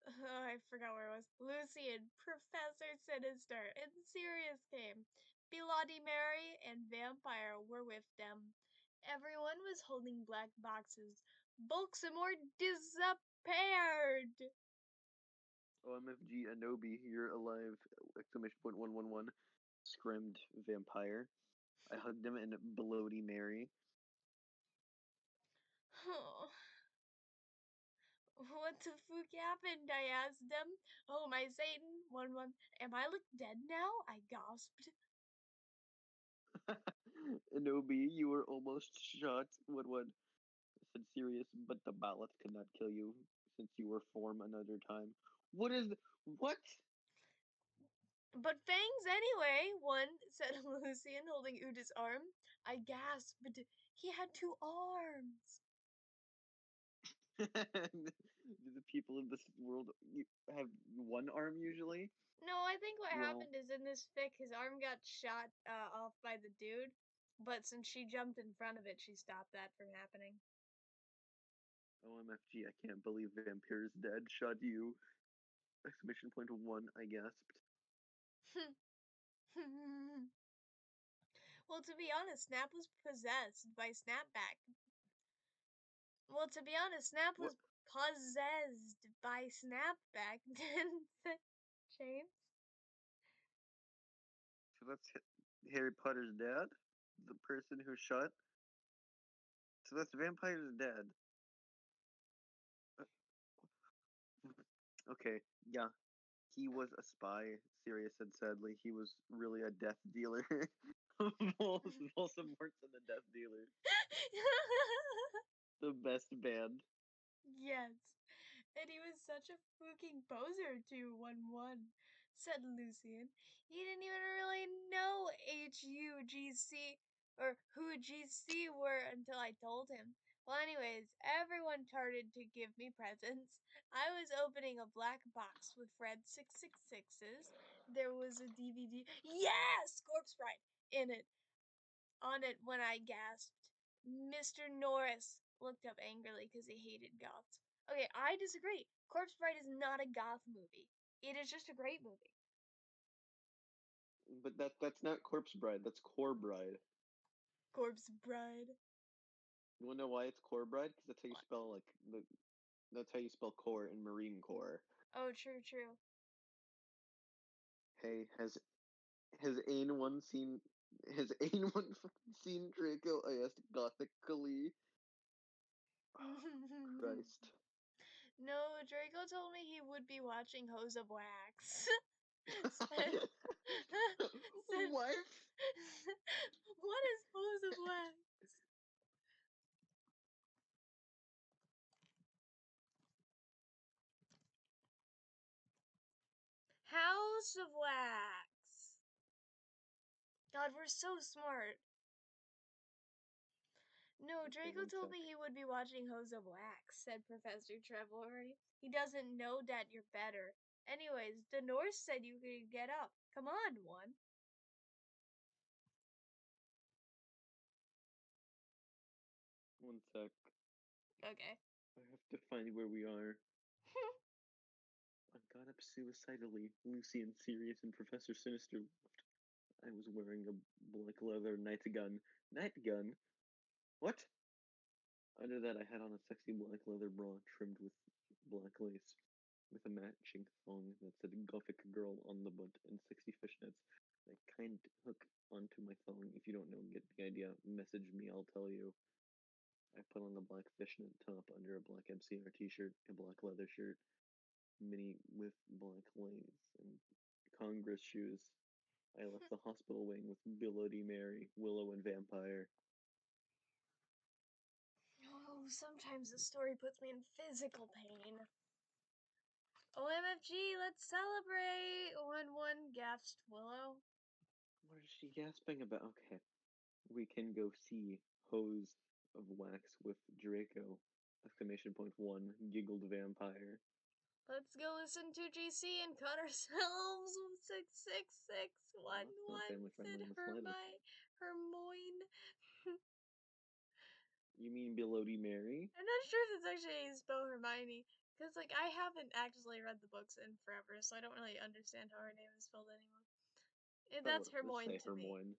I forgot where I was. Lucian, Professor Sinister, and Sirius came. Bloody Mary and Vampire were with them. Everyone was holding black boxes. Volksamort disappeared! OMFG, Anobi, you're alive! Exclamation point 111. Screamed Vampire. I hugged him and Bloody Mary. Oh, what the fuck happened? I asked them. Oh, my Satan, one. Am I like dead now? I gasped. Anobi, you were almost shot. What? Said Sirius, but the ballot could not kill you since you were form another time. What? But fangs anyway, one, said Lucian, holding Uda's arm. I gasped. He had 2 arms. the people of this world have one arm usually. No, I think what Well, happened is in this fic, his arm got shot off by the dude, but since she jumped in front of it, she stopped that from happening. OMFG, I can't believe Vampire's dead. Shot you! Exclamation point one, I gasped. Well, to be honest, Snap was possessed by Snapback. Well, to be honest, Snap What? was possessed by Snapback, didn't it, James? So that's Harry Potter's dad? The person who shot? So that's Vampire's dad. Okay, yeah. He was a spy, Sirius said sadly. He was really a death dealer. Voldemort's and the death dealer. The best band. Yes, and he was such a fucking poser too, 1-1, said Lucian. He didn't even really know HUGC or who GC were until I told him. Well, anyways, everyone started to give me presents. I was opening a black box with red 666s. There was a DVD. Yes! Corpse Bride in it. On it when I gasped. Mr. Norris looked up angrily because he hated goths. Okay, I disagree. Corpse Bride is not a goth movie. It is just a great movie. But that's not Corpse Bride, that's Core Bride. Corpse Bride. You wanna know why it's Core Bride? Because that's how you What? spell that's how you spell core in Marine Corps. Oh, true. Hey, has anyone seen has anyone fucking seen Draco? I asked gothically. Christ. No, Draco told me he would be watching Hose of Wax. said, said, What? what is Hose of Wax? House of Wax. God, we're so smart. No, Okay, Draco one told sec. me he would be watching Hose of Wax, said Professor Trevory. He doesn't know that you're better. Anyways, the Norse said you could get up. Come on, one. One sec. Okay. I have to find where we are. I got up suicidally. Lucy and Sirius and Professor Sinister left. I was wearing a black leather nightgun. Nightgun? What? Under that, I had on a sexy black leather bra trimmed with black lace, with a matching thong that said Gothic Girl on the butt and 60 fishnets. I can't hook onto my thong. If you don't know, get the idea. Message me, I'll tell you. I put on a black fishnet top under a black MCR t-shirt, a black leather shirt, mini with black lace, and Congress shoes. I left the hospital wing with Bloody Mary, Willow, and Vampire. Oh, sometimes the story puts me in physical pain. OMFG, let's celebrate! 1-1 gasped Willow. What is she gasping about? Okay. We can go see Hose of Wax with Draco! Exclamation point one, giggled Vampire. Let's go listen to GC and cut ourselves with 66611, Well, that's not family said friendly in the slightest. Hermione. You mean Bloody Mary? I'm not sure if that's actually how you spell Hermione, because like I haven't actually read the books in forever, so I don't really understand how her name is spelled anymore. That's Thought would Hermione say to me. Hermione.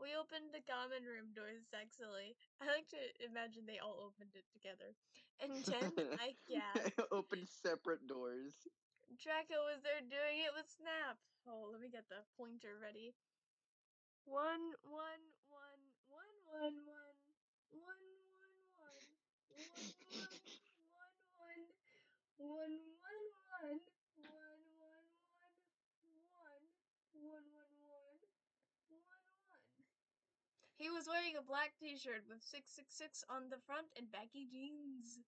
We opened the common room doors sexily. I like to imagine they all opened it together. And then I gasped. Opened separate doors. Draco was there doing it with Snap. Oh, let me get the pointer ready. 1-1-1-1-1-1-1-1-1-1-1-1-1-1-1-1-1-1-1-1-1-1-1-1-1-1-1-1-1-1-1-1-1-1-1-1-1-1-1-1-1-1-1-1-1-1-1-1-1-1-1-1-1-1-1-1-1-1. He was wearing a black t-shirt with 666 on the front ends.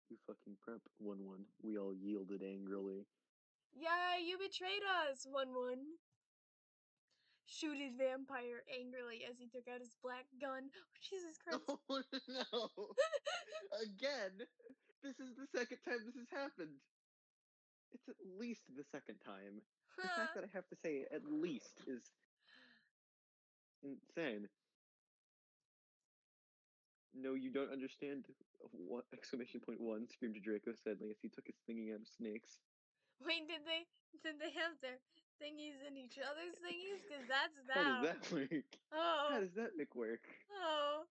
You fucking prep, 1-1. We all yielded angrily. Yeah, you betrayed us, 1-1. shooted vampire angrily as he took out his black gun. Oh, Jesus Christ. Oh no! Again! This is the second time this has happened. It's at least the second time. The fact that I have to say at least is insane. No, you don't understand what exclamation point one screamed Draco suddenly as he took his thingy out of snakes. Wait, did they have their thingies in each other's thingies? Because that's How does now. that work? How Oh, does that make work? oh.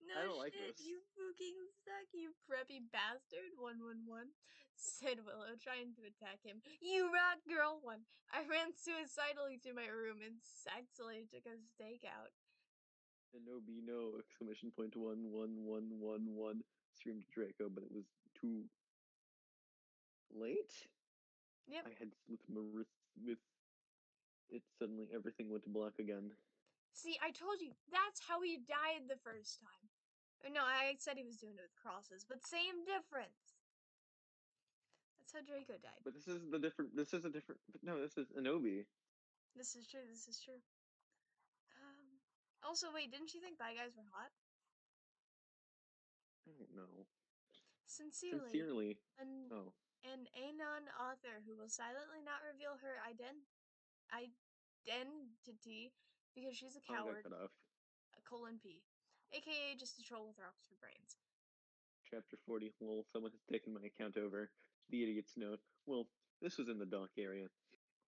I No don't like shit, this. you fucking suck, you preppy bastard. 111, said Willow, trying to attack him. You rock, girl. 1. I ran suicidally to my room and sexily took a stake out. And no be no exclamation point 11111 screamed Draco, but it was too late. Yep. I had slit my wrists with it. Suddenly everything went black again. See, I told you, that's how he died the first time. No, I said he was doing it with crosses, but same difference. That's how Draco died. But this is a different, but no, this is Anobi. This is true, this is true. Also, wait, didn't you think Bye Guys were hot? I don't know. Sincerely, Sincerely. an, Oh, an Anon author who will silently not reveal her identity because she's a I got coward, cut off. P, aka just a troll with rocks for brains. Chapter 40. Well, someone has taken my account over. The idiot's note. Well, this was in the dock area.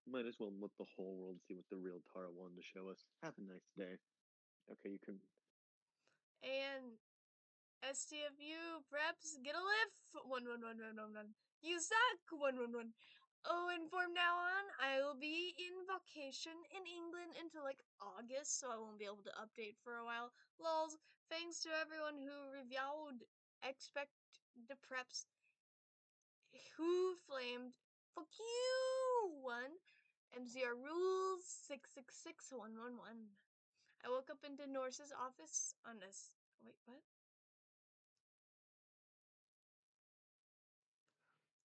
Might as well let the whole world see what the real Tara wanted to show us. Have a nice day. Okay, you can. And STFU, preps, get a lift! 11111. You suck! 111. Oh, and from now on, I will be in vacation in England until like August, so I won't be able to update for a while. Lols, thanks to everyone who reviewed Expect the Preps, who flamed fuck you 1, MCR rules 666111. I woke up into Norse's office on this. Wait, what?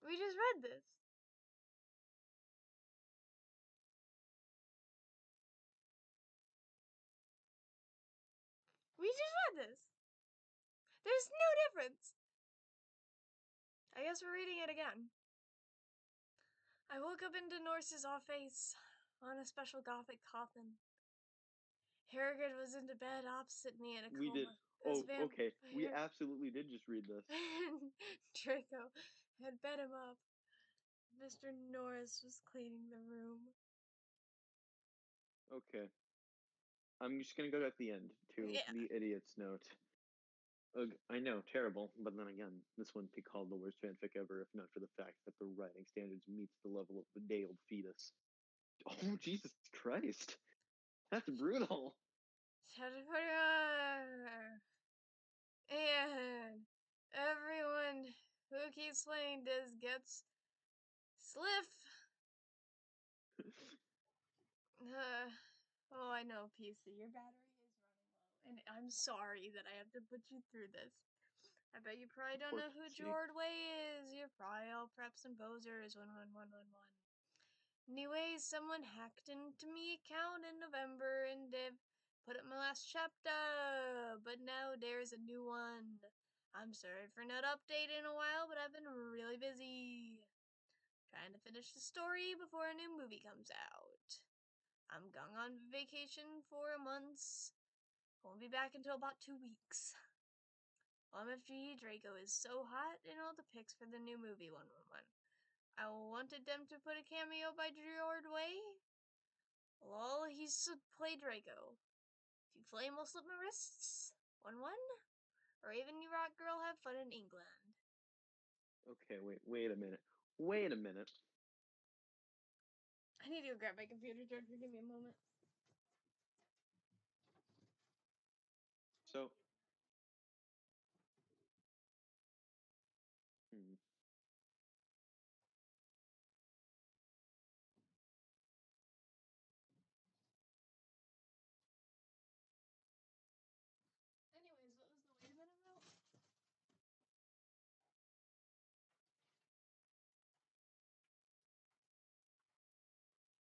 We just read this. We just read this. There's no difference. I guess we're reading it again. I woke up into Norse's office on a special gothic coffin. Harrogate was into bed opposite me in a We did. coma. As Oh, okay. We vampire absolutely did just read this. and Draco had bed him up. Mr. Norris was cleaning the room. Okay. I'm just gonna go at the end to Yeah. the idiot's note. Ugh, I know, terrible, but then again, this wouldn't be called the worst fanfic ever if not for the fact that the writing standards meets the level of a day-old fetus. Oh, Jesus Christ. That's brutal. And everyone who keeps playing this gets sliff. Oh, I know, PC. Your battery is running low, and I'm sorry that I have to put you through this. I bet you probably don't Poor know who PC. Jord Way is. You're probably all preps and posers. 11111. Anyways, someone hacked into me account in November and they've put up my last chapter, but now there's a new one. I'm sorry for not updating in a while, but I've been really busy trying to finish the story before a new movie comes out. I'm going on vacation for a month. Won't be back until about 2 weeks. MFG Draco is so hot in all the pics for the new movie 111. I wanted them to put a cameo by Jord Way. Lol, he's play Draco. If you flame, I'll slip my wrists. 1-1. Or even you rock girl, have fun in England. Okay, wait a minute. Wait a minute. I need to go grab my computer charger. Give me a moment. So, hmm. Anyways, what was the wait a minute about?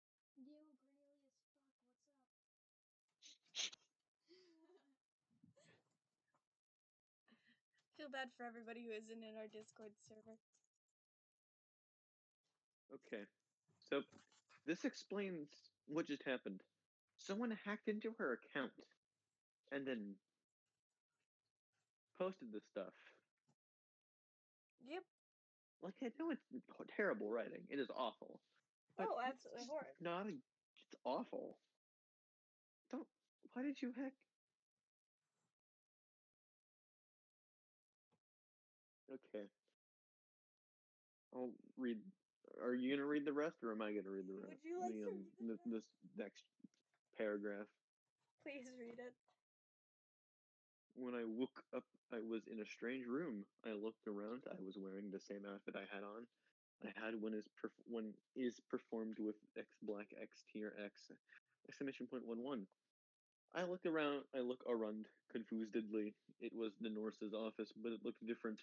Yo, Cornelius, fuck. feel bad for everybody who isn't in our Discord server. Okay. So this explains what just happened. Someone hacked into her account and then posted this stuff. Yep. Like, I know it's terrible writing. It is awful. But Oh, it's absolutely just horrid. not a, it's awful. Don't, why did you hack? Okay. I'll read. Are you gonna read the rest, or am I gonna read the rest? Would you like to read this? This next paragraph. Please read it. When I woke up, I was in a strange room. I looked around. I was wearing the same outfit I had on. I had when is performed with X black X tier X exclamation point 11. I look around confusedly. It was the Norse's office, but it looked different.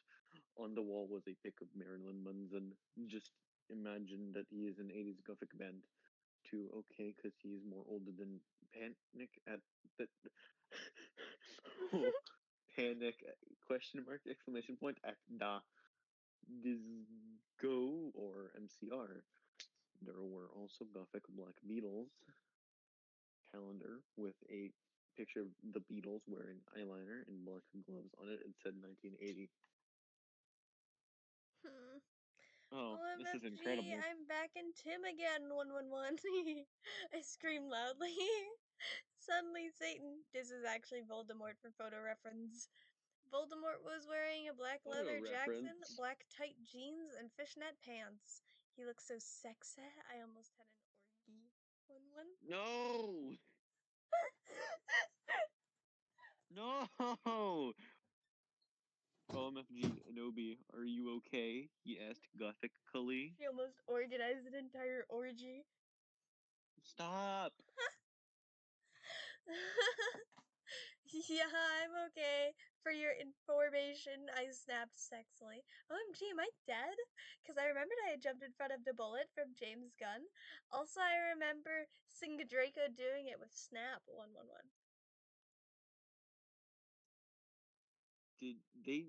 On the wall was a pic of Marilyn Manson. Just imagine that he is an 80s gothic band. Too okay, because he is more older than Panic at the. Oh, Panic question mark exclamation point at da disco or MCR. There were also gothic Black Beatles calendar with a picture of the Beatles wearing eyeliner and black gloves on it. It said 1980. Hmm. Oh, this is OMFG, incredible. I'm back in Tim again, 111. I scream loudly. Suddenly, Satan. This is actually Voldemort for photo reference. Voldemort was wearing a black Photo leather Jackson, reference. black tight jeans, and fishnet pants. He looked so sexy, I almost had an orgy. 1 1. No! No! OMFG, Anobi, are you okay? He asked gothically. She almost organized an entire orgy. Stop! Yeah, I'm okay. For your information, I snapped sexily. OMG, am I dead? Because I remembered I had jumped in front of the bullet from James Gunn. Also, I remember Draco doing it with Snap 111. Did they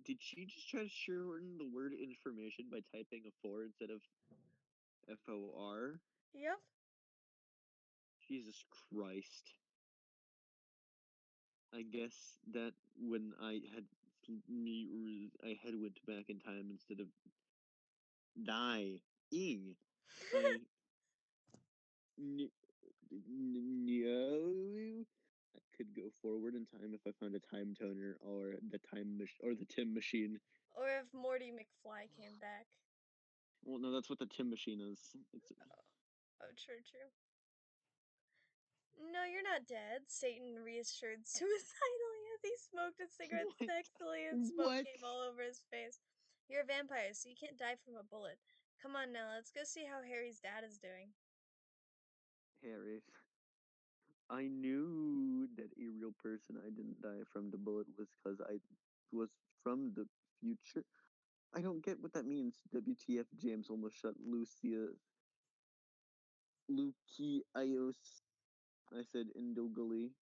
did she just try to shorten the word information by typing a 4 instead of FOR? Yep. Jesus Christ. I guess that when I had went back in time instead of dying. I knew I could go forward in time if I found a time toner or the Tim machine. Or if Morty McFly came back. Well, no, that's what the Tim machine is. It's Oh, oh true, true. No, you're not dead, Satan reassured suicidally as he smoked a cigarette what? sexily and smoke What? came all over his face. You're a vampire, so you can't die from a bullet. Come on now, let's go see how Harry's dad is doing. Harry. I knew that a real person I didn't die from the bullet was because I was from the future. I don't get what that means. WTF James almost shut Lucius. I said indogally.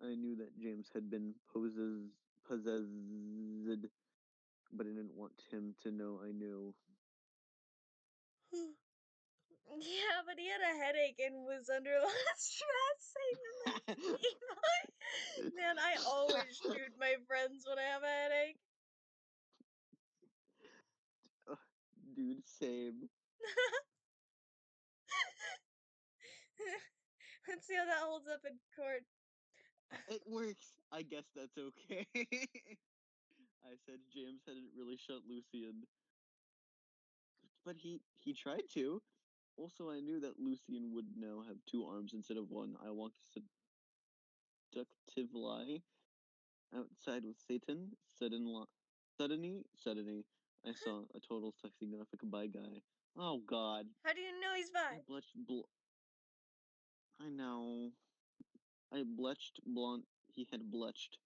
I knew that James had been possessed, but I didn't want him to know I knew. Yeah, but he had a headache and was under a lot of stress. Satan like emo. Man, I always shoot my friends when I have a headache. Dude, same. Let's see how that holds up in court. It works. I guess that's okay. I said James hadn't really shut Lucian, but he tried to. Also, I knew that Lucian would now have two arms instead of one. I walked seductively outside with Satan. Suddenly, I saw a total sexy graphic by guy. Oh God, How do you know he's I bi? blushed. I know. I bletched blonde. He had bletched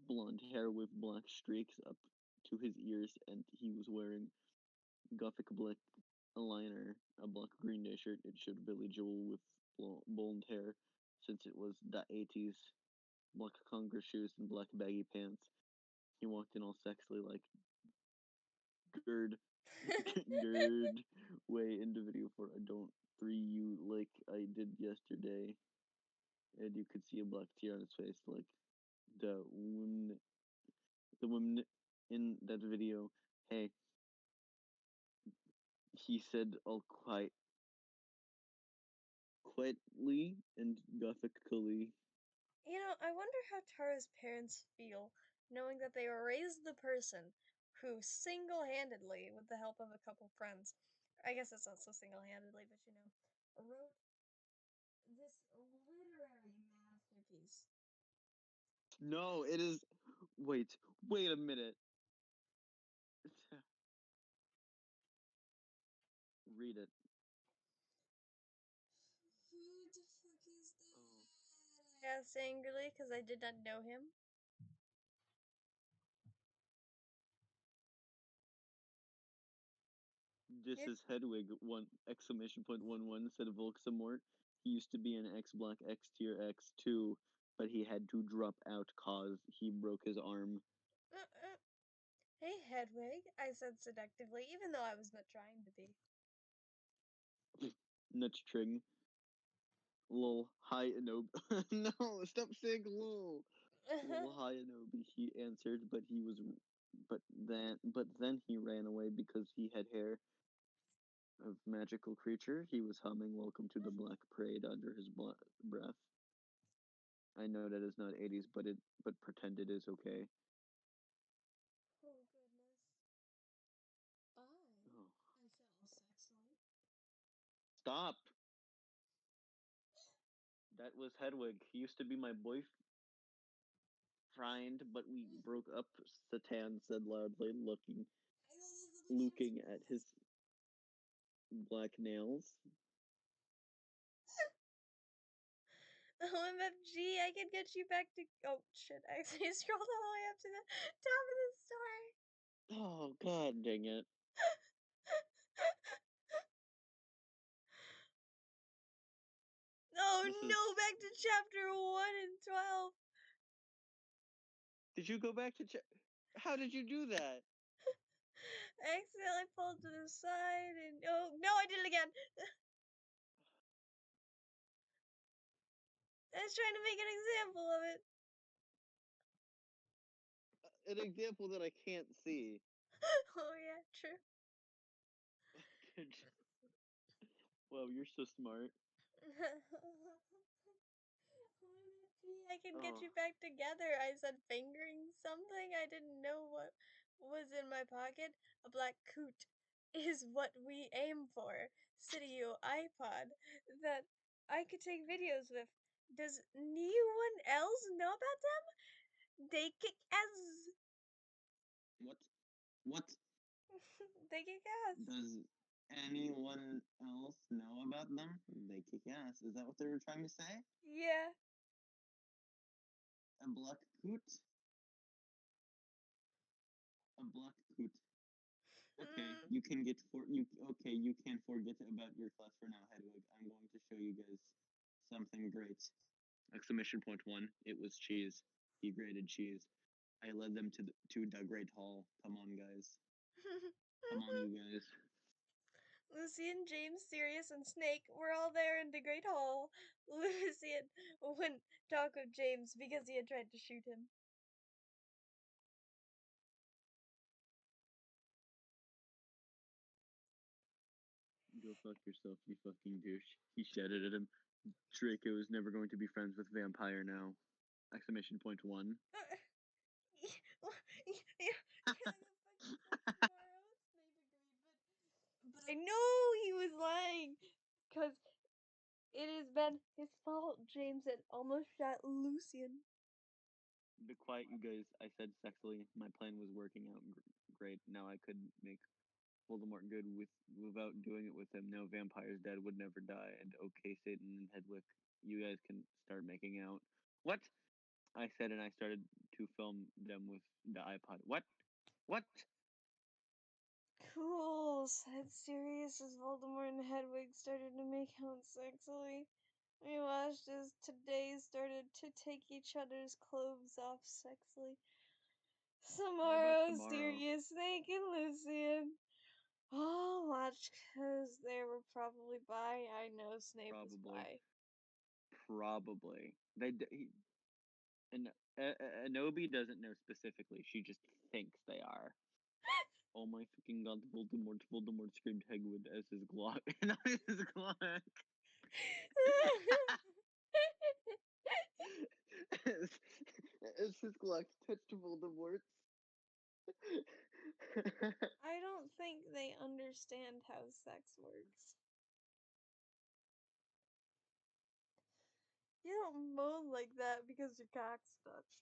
blonde hair with black streaks up to his ears, and he was wearing gothic black eyeliner, a black Green Day shirt. It showed Billy Joel with blonde hair, since it was the 80s. Black Congress shoes and black baggy pants. He walked in all sexily like Gerd. Gerd way into video for I don't three you like I did yesterday. And you could see a black tear on his face like the woman in that video. Hey, he said all quietly and gothically. I wonder how Tara's parents feel, knowing that they raised the person who single-handedly, with the help of a couple friends, I guess it's not so single-handedly, but wrote this literary masterpiece. No, it is. Wait a minute. Read it. Who the fuck is Oh. that? I asked angrily because I did not know him. This You're is Hedwig, one exclamation point 11 said Volksamort. He used to be an X Black X tier X2, but he had to drop out cause he broke his arm. uh, uh. Hey, Hedwig, I said seductively, even though I was not trying to be. Nutstring. Lol, hi Anobi. No, stop saying lol. Lol, hi Anobi. He answered, but then he ran away because he had hair of magical creature. He was humming "Welcome to the Black Parade" under his breath. I know that is not 80s, but pretend it is okay. Oh, goodness. Oh, I fell sexually. stop! That was Hedwig. He used to be my boyfriend, but we broke up. Satan said loudly, looking at his black nails. OMFG, I can get you back to. Oh, shit. I actually scrolled all the way up to the top of the story. Oh god dang it. Oh This no, is back to chapter 1 and 12. Did you go back to check? How did you do that? I accidentally pulled to the side and. Oh, no, I did it again. I was trying to make an example of it. An example that I can't see. Oh, yeah, true. Wow, you're so smart. OMG, I can get you Oh, back together. I said fingering something. I didn't know what was in my pocket. A black coot is what we aim for. Studio iPod that I could take videos with. Does anyone else know about them? They kick ass. what? What They kick ass. does anyone else know about them? They kick ass. Is that what they were trying to say? Yeah. A black coot? A black coot. Okay, Hmm. you can get for you. Okay, you can forget about your class for now, Hedwig. I'm going to show you guys something great. Exclamation point one. It was cheese. He grated cheese. I led them to the Great Hall. Come on, guys. Come on, you guys. Lucian, James, Sirius, and Snake were all there in the Great Hall. Lucian wouldn't talk with James because he had tried to shoot him. Go fuck yourself, you fucking douche. He shouted at him. Draco is never going to be friends with Vampire now. Exclamation point one. Yeah, yeah, I got fucking friends tomorrow. Snape agreed, but I know he was lying because it has been his fault. James had almost shot Lucian. Be quiet, you guys. I said sexily. My plan was working out great. Now I could make Voldemort good without doing it with him. No vampire's dead, would never die. And okay, Satan and Hedwig, you guys can start making out. What? I said, and I started to film them with the iPod. What? What? Cool, said Sirius as Voldemort and Hedwig started to make out sexily. We watched as today started to take each other's clothes off sexily. What about Tomorrow, tomorrow? Sirius, Snake, and Lucian. I'll watch because they were probably bi. I know Snape is Probably. bi. Probably. And Anobi doesn't know specifically. She just thinks they are. Oh my fucking god, Voldemort. Voldemort screamed Hegwood as his Glock. Not his Glock. as, as his Glock touched Voldemort. I don't think they understand how sex works. You don't moan like that because your cock's touched.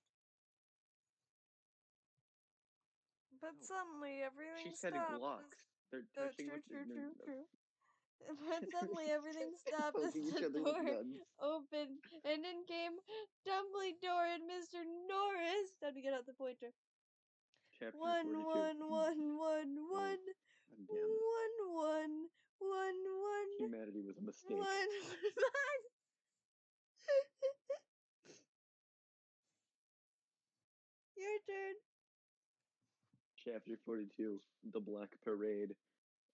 But No, suddenly she everything said stopped as Glocks. They're oh, touching true, with true, true, their true. But suddenly everything stopped as poking each the other with door guns. opened and in came Dumbledore and Mr. Norris. Time to get out the pointer. Chapter One, 42. one, one, one, Oh, one, god damn it. one, one, Humanity was a mistake. one. Your turn. Chapter 42. The Black Parade.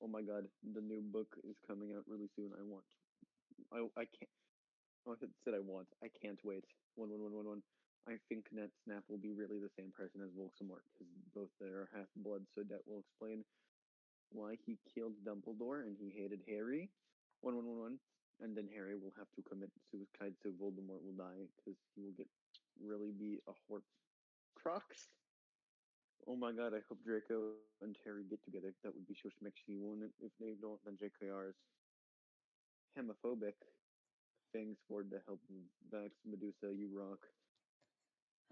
Oh my god, the new book is coming out really soon. I can't. Oh, I said I want. I can't wait. One. I think that Snap will be really the same person as Voldemort because both they are half blood, so that will explain why he killed Dumbledore and he hated Harry. One. And then Harry will have to commit suicide, so Voldemort will die because he will get really be a Horcrux. Oh my god, I hope Draco and Harry get together. That would be so schmexy, won't it? If they don't, then JKR is homophobic. Thanks for the help, Vax Medusa, you rock.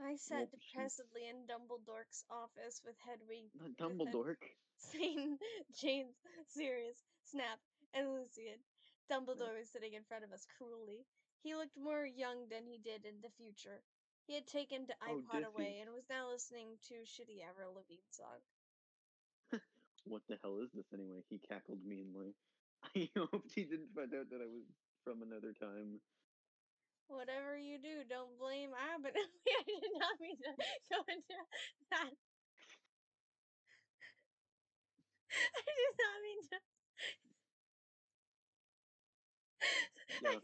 I sat Well, she's depressedly in Dumbledore's office with Hedwig, not with Hed Dumbledore. Satan, James, Sirius, Snap, and Lucian. Snap. Dumbledore was sitting in front of us cruelly. He looked more young than he did in the future. He had taken the Oh, iPod Diffie. away and was now listening to shitty Avril Lavigne song. What the hell is this anyway? He cackled meanly. I hoped he didn't find out that I was from another time. Whatever you do, don't blame Abbott. I did not mean to go into that. I did not mean to. Yeah.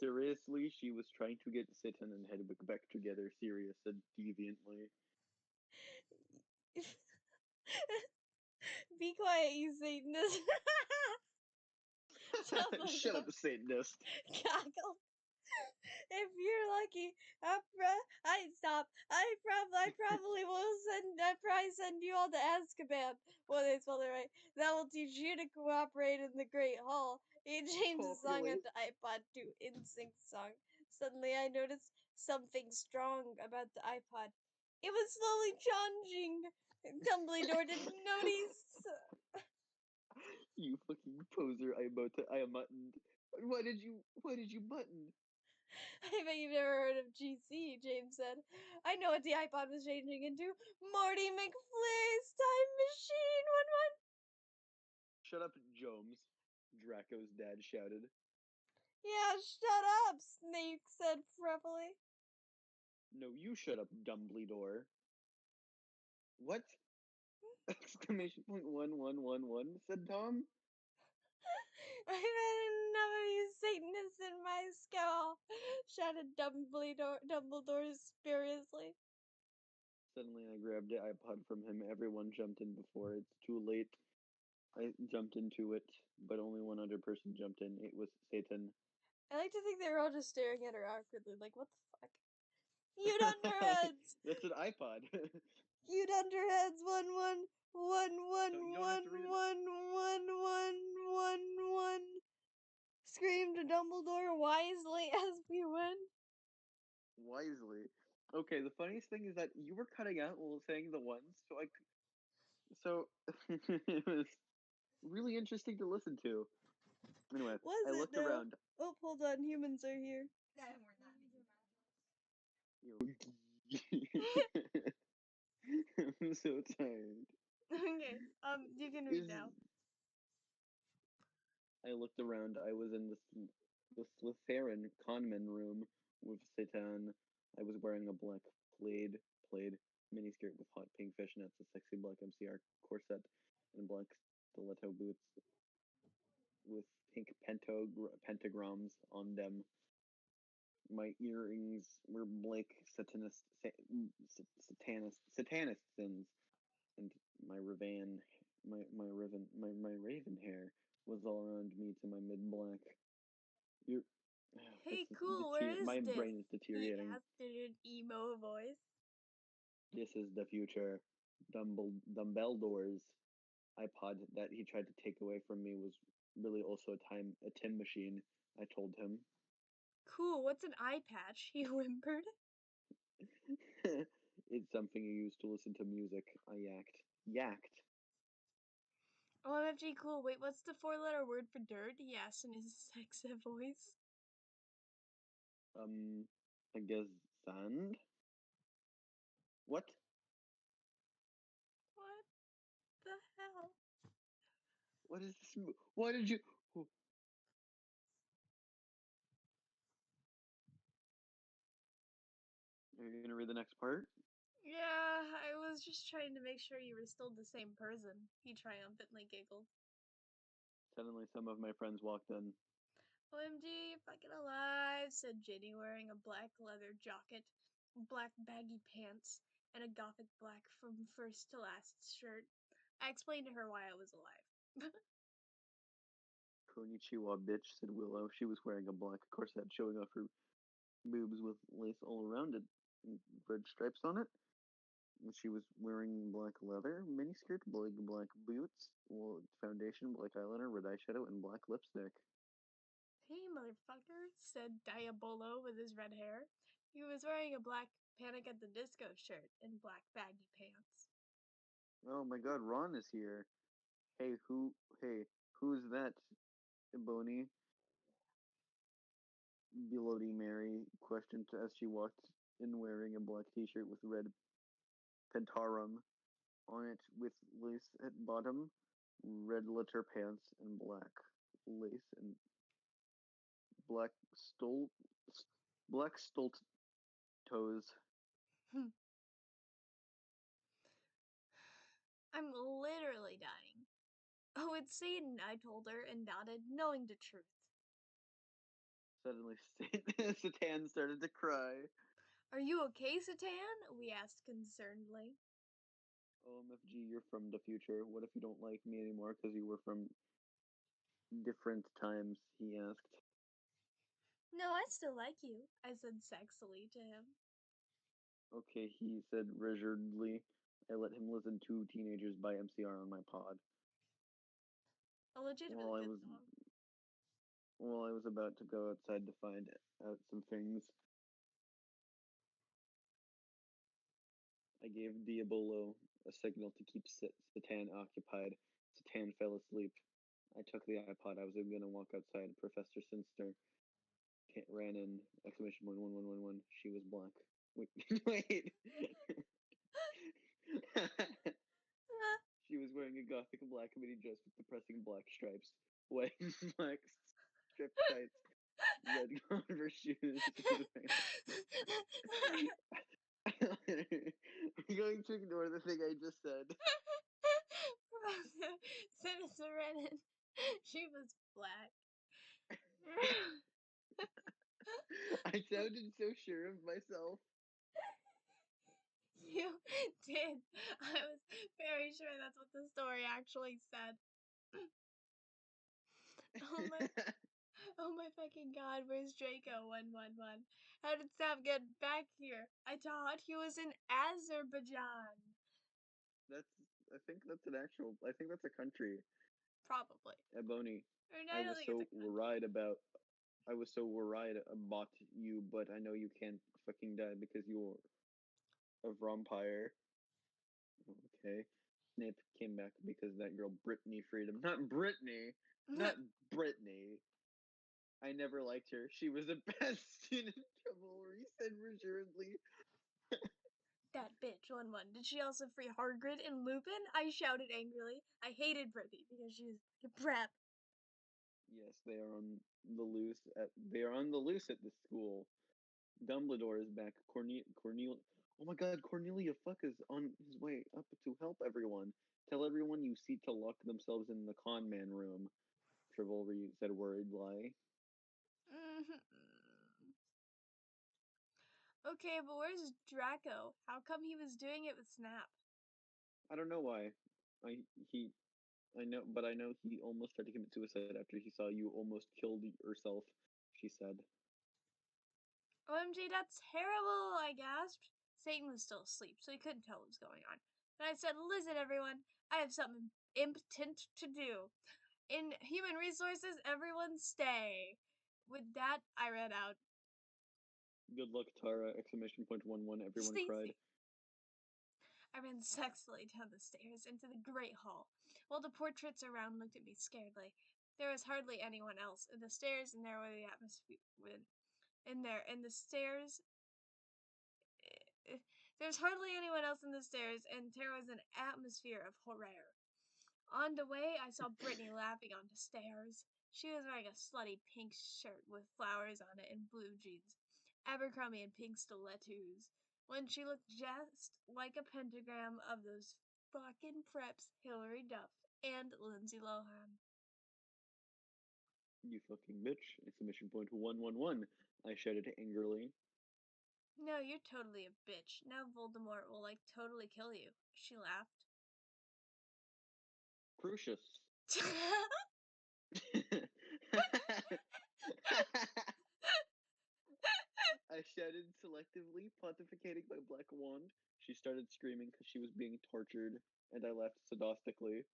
Seriously, she was trying to get Satan and Hedwig back together, Sirius said deviantly. Be quiet, you Satanist. Shut up, Dumbledore Satanist. cackled. If you're lucky, I probably will send. I probably send you all to Azkaban. Well, they spelled it right. That will teach you to cooperate in the Great Hall. He changed the song on Populate. the iPod to InSync song. Suddenly, I noticed something strong about the iPod. It was slowly changing. Dumbledore didn't notice. You fucking poser, I am muttoned. Why did you mutton? I bet you've never heard of GC, James said. I know what the iPod was changing into. Marty McFly's time machine. One. Shut up, Jones, Draco's dad shouted. Yeah, shut up, Snape said fretfully. No, you shut up, Dumbledore. What? Exclamation point 1111, said Tom. I've had enough of you Satanists in my skull, shouted Dumbledore spuriously. Suddenly I grabbed the iPod from him. Everyone jumped in before it's too late. I jumped into it, but only one other person jumped in. It was Satan. I like to think they were all just staring at her awkwardly, like, what the fuck? You dunderheads! That's an iPod. You dunderheads! So you don't have to read it One! Screamed Dumbledore wisely as we went. wisely. Okay, the funniest thing is that you were cutting out while saying the ones, so it was really interesting to listen to. Anyway, I Was it looked though? around. Oh, hold on, humans are here. I'm so tired. Okay, you can read Is now. I looked around. I was in the Slytherin conman room with Satan. I was wearing a black plaid miniskirt with hot pink fishnets, a sexy black MCR corset, and black stiletto boots with pink pentagrams on them. My earrings were black satanistins, and my raven hair was all around me to my mid black. You're this Hey, is cool, where is my this? brain is He deteriorating. asked in an emo voice. This is the future. Dumbledore's iPod that he tried to take away from me was really also a time machine. I told him. Cool, what's an eye patch? He whimpered. It's something you use to listen to music. I yacked. OMFG, cool. Wait, what's the four-letter word for dirt? He asked in his sexy voice. I guess sand. What? What the hell? What is this? Why did you? Are you gonna read the next part? Yeah, I was just trying to make sure you were still the same person. He triumphantly giggled. Suddenly, some of my friends walked in. OMG, you're fucking alive, said Ginny, wearing a black leather jacket, black baggy pants, and a gothic black from first to last shirt. I explained to her why I was alive. Konnichiwa, bitch, said Willow. She was wearing a black corset showing off her boobs with lace all around it and red stripes on it. And she was wearing black leather miniskirt, black boots, foundation, black eyeliner, red eyeshadow, and black lipstick. Hey, motherfucker, said Diabolo with his red hair. He was wearing a black Panic at the Disco shirt and black baggy pants. Oh my god, Ron is here. Hey, who's that? Boney, Bloody Mary questioned as she walked in wearing a black t-shirt with red pentarum on it with lace at bottom, red leather pants, and black lace and black stole black stolt toes. I'm literally dying. Oh, it's Satan, I told her and nodded, knowing the truth. Suddenly, Satan started to cry. Are you okay, Satan? We asked concernedly. OMFG, you're from the future. What if you don't like me anymore because you were from different times? He asked. No, I still like you, I said sexily to him. Okay, he said reservedly. I let him listen to Teenagers by MCR on my pod. A While legitimately I good was song. while I was about to go outside to find out some things, I gave Diabolo a signal to keep Satan occupied. Satan fell asleep. I took the iPod. I was going to walk outside. Professor Sinster ran in! Exclamation point! 1111. She was black. Wait, wait. She was wearing a gothic black mini dress with depressing black stripes, white black striped tights, red Converse shoes. I'm going to ignore the thing I just said. Sinister Renan. She was black. I sounded so sure of myself. You did. I was very sure that's what the story actually said. Oh my oh my fucking god, where's Draco 111? How did Sam get back here? I thought he was in Azerbaijan. That's. I think that's an actual. I think that's a country. Probably. Ebony. Or no, I I don't was think it's a so country. worried about. I was so worried about you, but I know you can't fucking die because you're a vampire. Okay. Snape came back because that girl Brittany freed him. Not Brittany. Not Brittany. I never liked her. She was the best student in trouble. He said reassuringly. That bitch, 1-1. Did she also free Hagrid and Lupin? I shouted angrily. I hated Brittany because she was a brat. Yes, they are on the loose at this school. Dumbledore is back. Cornel. Oh my god, Cornelia Fuck is on his way up to help everyone. Tell everyone you see to lock themselves in the con man room. Chivalry said worried lie. Mhm. Okay, but where's Draco? How come he was doing it with Snap? I don't know why. I he I know, but I know he almost tried to commit suicide after he saw you almost killed yourself. She said. OMG, that's terrible, I gasped. Satan was still asleep, so he couldn't tell what was going on. But I said, listen, everyone, I have something impotent to do. In human resources, everyone stay. With that, I ran out. Good luck, Tara! Exclamation point 11. Everyone cried. Stacy. I ran sexily down the stairs into the great hall, while the portraits around looked at me scaredly. There was hardly anyone else in the stairs, and there were the atmosphere in the stairs. There's hardly anyone else in the stairs, and there was an atmosphere of horror. On the way, I saw Brittany laughing on the stairs. She was wearing a slutty pink shirt with flowers on it and blue jeans, Abercrombie and pink stilettos. When she looked just like a pentagram of those fucking preps, Hilary Duff and Lindsay Lohan. You fucking bitch! Exclamation point 111. I shouted angrily. No, you're totally a bitch. Now Voldemort will totally kill you. She laughed. Crucius. I shouted selectively, pontificating my black wand. She started screaming because she was being tortured, and I laughed sadistically.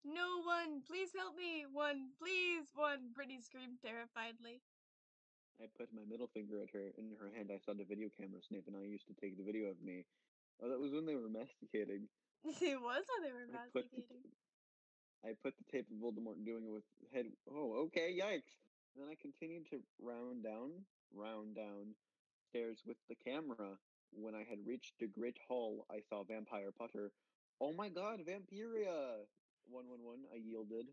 No one! Please help me! One! Please! One! Brittany screamed terrifiedly. I put my middle finger at her. In her hand, I saw the video camera Snape and I used to take the video of me. Oh, that was when they were masticating. It was when they were I put the masticating. I put the tape of Voldemort doing it with head. Oh, okay, yikes! Then I continued to round down stairs with the camera. When I had reached the great hall, I saw Vampire Potter. Oh my God, Vampiria! 111. I yielded.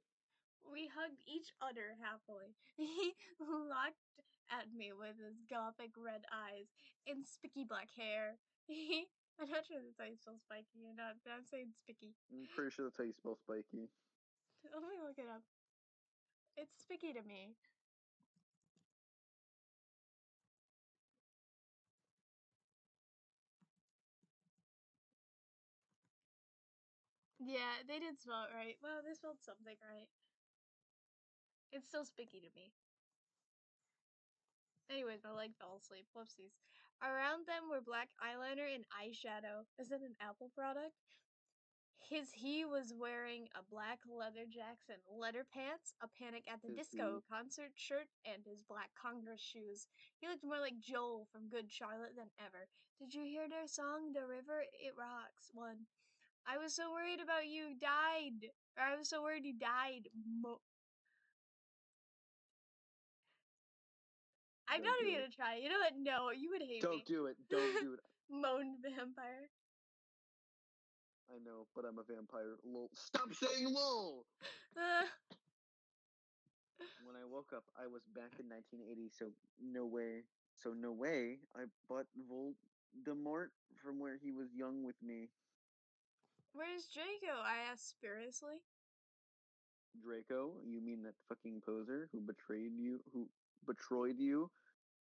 We hugged each other happily. He looked at me with his gothic red eyes and spiky black hair. I'm not sure that's how you spell spiky or not, but I'm saying spiky. I'm pretty sure that's how you spell spiky. Let me look it up. It's spiky to me. Yeah, they did spell it right. Well, they spelled something right. It's still spiky to me. Anyways, my leg fell asleep. Whoopsies. Around them were black eyeliner and eyeshadow. Is it an Apple product? He was wearing a black leather Jackson leather pants, a Panic at the Is Disco he? concert shirt, and his black Congress shoes. He looked more like Joel from Good Charlotte than ever. Did you hear their song, The River It Rocks? One. I was so worried about you died. Or I was so worried you died. I'm Don't not do even it. gonna try. You know what? No, you would hate Don't me. do it. Don't do it. Moaned Vampire. I know, but I'm a vampire. Lol. Stop saying lol! Uh, When I woke up, I was back in 1980, so no way. So no way. I bought Voldemort from where he was young with me. Where's Draco? I asked spuriously. Draco, you mean that fucking poser who betrayed you? Who betrayed you?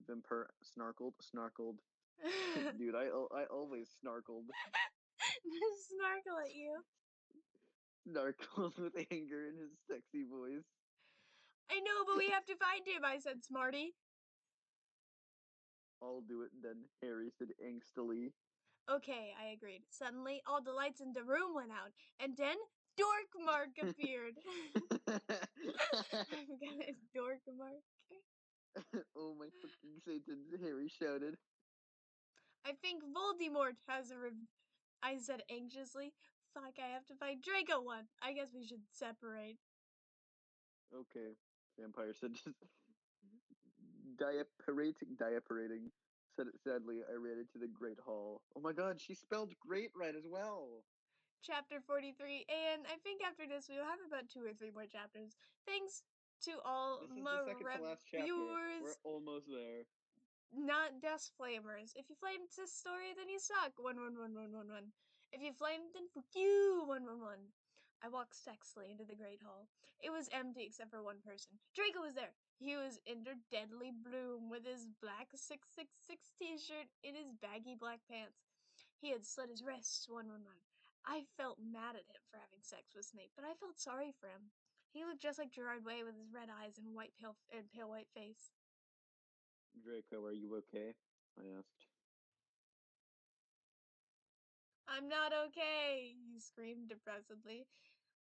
Vampire snarkled. Dude, I always snarkled. Snarkle at you. Snarkled with anger in his sexy voice. I know, but we have to find him, I said, Smarty. I'll do it then, Harry said angstily. Okay, I agreed. Suddenly, all the lights in the room went out, and then Dork Mark appeared. I've got a Dork Mark. Oh my fucking Satan, Harry shouted. I think Voldemort has I said anxiously. Fuck, I have to find Draco one. I guess we should separate. Okay, Vampire said, just diaparating. Said it sadly, I ran into the Great Hall. Oh my god, she spelled great right as well. Chapter 43, and I think after this we will have about 2 or 3 more chapters. Thanks To all This is the my second to last chapter. We're reviewers, almost there. not desk flamers. If you flamed this story, then you suck. 1111111. If you flamed, then fuck you. 111. I walked sexily into the Great Hall. It was empty except for one person. Draco was there. He was in their deadly bloom with his black 666 t-shirt in his baggy black pants. He had slit his wrists. 111. I felt mad at him for having sex with Snape, but I felt sorry for him. He looked just like Gerard Way with his red eyes and pale white face. Draco, are you okay? I asked. I'm not okay, he screamed depressedly.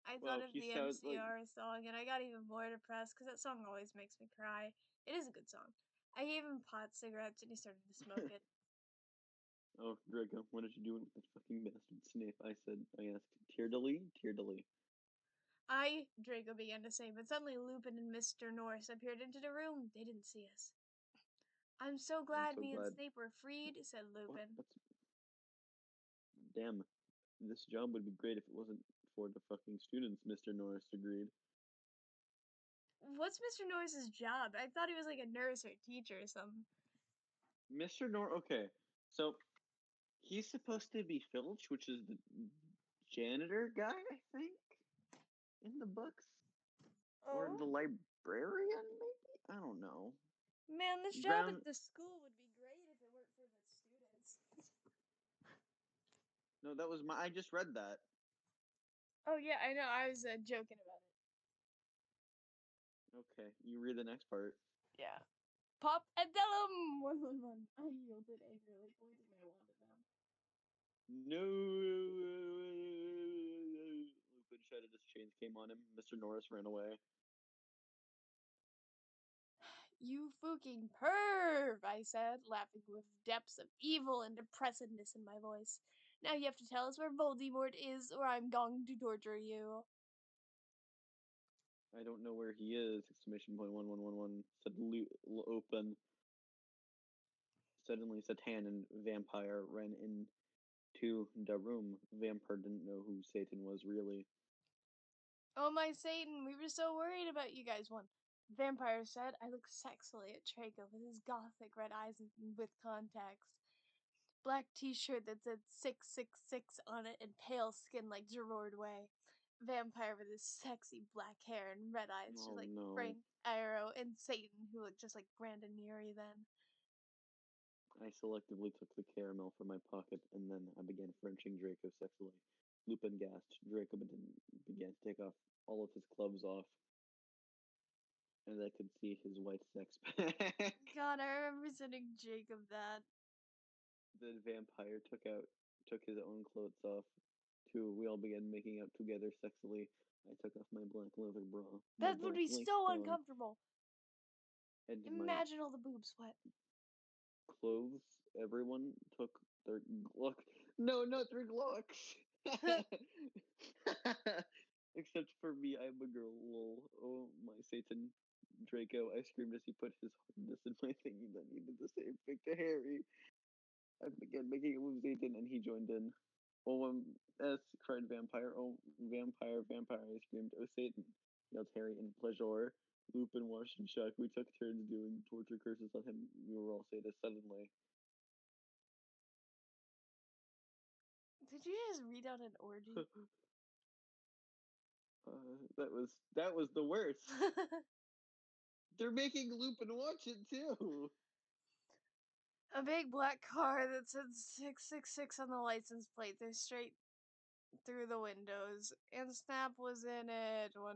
I thought Well, of he the sounds like. MCR song and I got even more depressed because that song always makes me cry. It is a good song. I gave him pot cigarettes and he started to smoke it. Oh, Draco, what did you do with the fucking bastard Snape? I asked. Teardily? Teardily. Draco began to say, but suddenly Lupin and Mr. Norris appeared into the room. They didn't see us. I'm so I'm glad so me and glad. Snape were freed, said What? Lupin. That's. Damn. This job would be great if it wasn't for the fucking students, Mr. Norris agreed. What's Mr. Norris's job? I thought he was like a nurse or a teacher or something. Okay. So, he's supposed to be Filch, which is the janitor guy, I think, in the books. Or Oh? the librarian, maybe? I don't know. Man, this job at Ground. the school would be great if it weren't for the students. No, that was my. I just read that. Oh yeah, I know. I was joking about it. Okay, you read the next part. Yeah. Pop Adelum! 111. I yielded angrily, pointing my wand at them. No! Lupin shouted as chains came on him. Mr. Norris ran away. You fucking perv, I said, laughing with depths of evil and depressedness in my voice. Now you have to tell us where Voldemort is, or I'm going to torture you. I don't know where he is! Exclamation point 1111 said Open. Suddenly, Satan and Vampire ran into the room. Vampire didn't know who Satan was really. Oh my Satan, we were so worried about you guys. One vampire said. I looked sexily at Draco with his gothic red eyes and with contacts. Black t-shirt that said 666 on it and pale skin like Gerard Way. Vampire with his sexy black hair and red eyes just Oh like no. Frank Arrow, and Satan who looked just like Brandon Neary then. I selectively took the caramel from my pocket, and then I began Frenching Draco sexily. Lupin gasped. Draco began to take off all of his gloves off, and I could see his white sex pack. God, I remember sending Jacob that. The vampire took his own clothes off, too. We all began making out together sexily. I took off my black leather bra, my That would black be lace so thong, uncomfortable. and my Imagine all the boob sweat. clothes. Everyone took their Glock. No, not their Glocks. Except for me, I'm a girl. Lol. Oh my Satan, Draco! I screamed as he put his hardness in my thingy. Then he did the same thing to Harry. I began making it with Satan, and he joined in. OMS! Cried Vampire. Oh, Vampire, Vampire! I screamed. Oh, Satan! Yelled Harry in pleasure. Lupin watched in shock. We took turns doing torture curses on him. We were all sadists suddenly. Did you just read out an orgy? That was the worst. They're making Lupin watch it too. A big black car that said 666 on the license plate. They're straight through the windows, and Snap was in it. 1-1.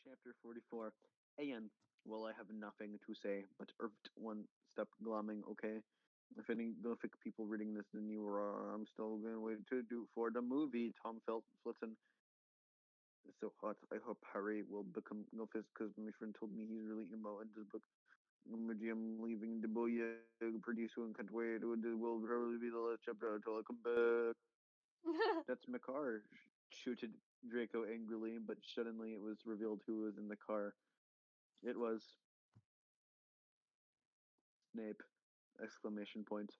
Chapter 44. And, well, I have nothing to say, but one step glomming, okay? If any gothic people reading this, then you are, I'm still gonna wait to do for the movie. Tom felt Flitton is so hot. I hope Harry will become gothic because my friend told me he's really emo in this book. I'm leaving the boy pretty soon. Can't wait. It will probably be the last chapter until I come back. That's my car, shooted Draco angrily, but suddenly it was revealed who was in the car. It was Snape! Exclamation point.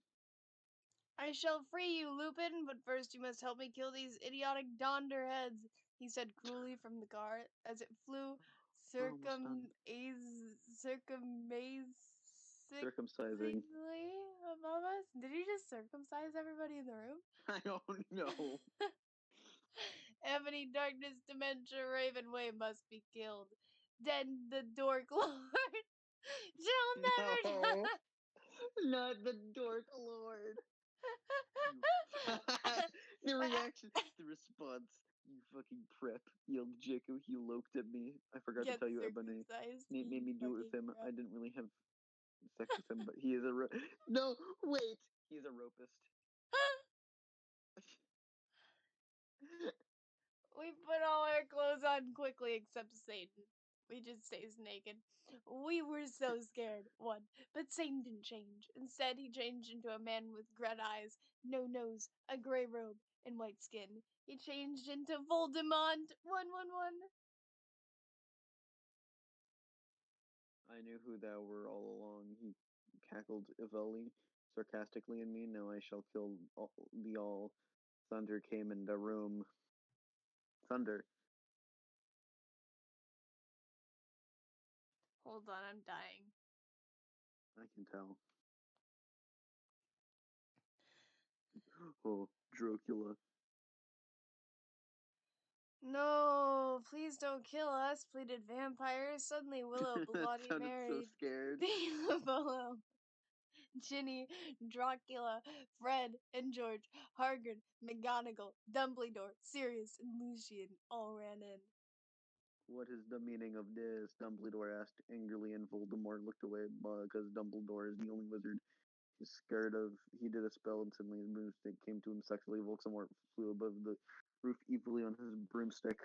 I shall free you, Lupin, but first you must help me kill these idiotic Donderheads, he said cruelly from the car as it flew circumcisingly Circumcising. above us? Did he just circumcise everybody in the room? I don't know. Ebony, darkness, dementia, raven way must be killed. Then the dork lord shall never No, die. not the dork lord. You. The reaction, the response. You fucking prep, yelled Jacob. He loped at me. I forgot to Get tell you, Ebony. circumcised, Nate made you me do it with fucking him. crap. I didn't really have sex with him, but he is a no. Wait, he's a ropist. We put all our clothes on quickly except Satan. He just stays naked. We were so scared, one. But Satan didn't change. Instead, he changed into a man with red eyes, no nose, a gray robe, and white skin. He changed into Voldemort 111. I knew who thou were all along. He cackled Iveli sarcastically in me. Now I shall kill thee all. Thunder came in the room. Thunder. Hold on, I'm dying. I can tell. Oh, Dracula. No, please don't kill us, pleaded vampires. Suddenly Willow, That Bloody sounded so Mary, scared. Beelzebub, Ginny, Dracula, Fred, and George, Hagrid, McGonagall, Dumbledore, Sirius, and Lucian all ran in. What is the meaning of this? Dumbledore asked angrily, and Voldemort looked away because Dumbledore is the only wizard he's scared of. He did a spell, and suddenly his broomstick came to him sexually. Voldemort flew above the roof evilly on his broomstick.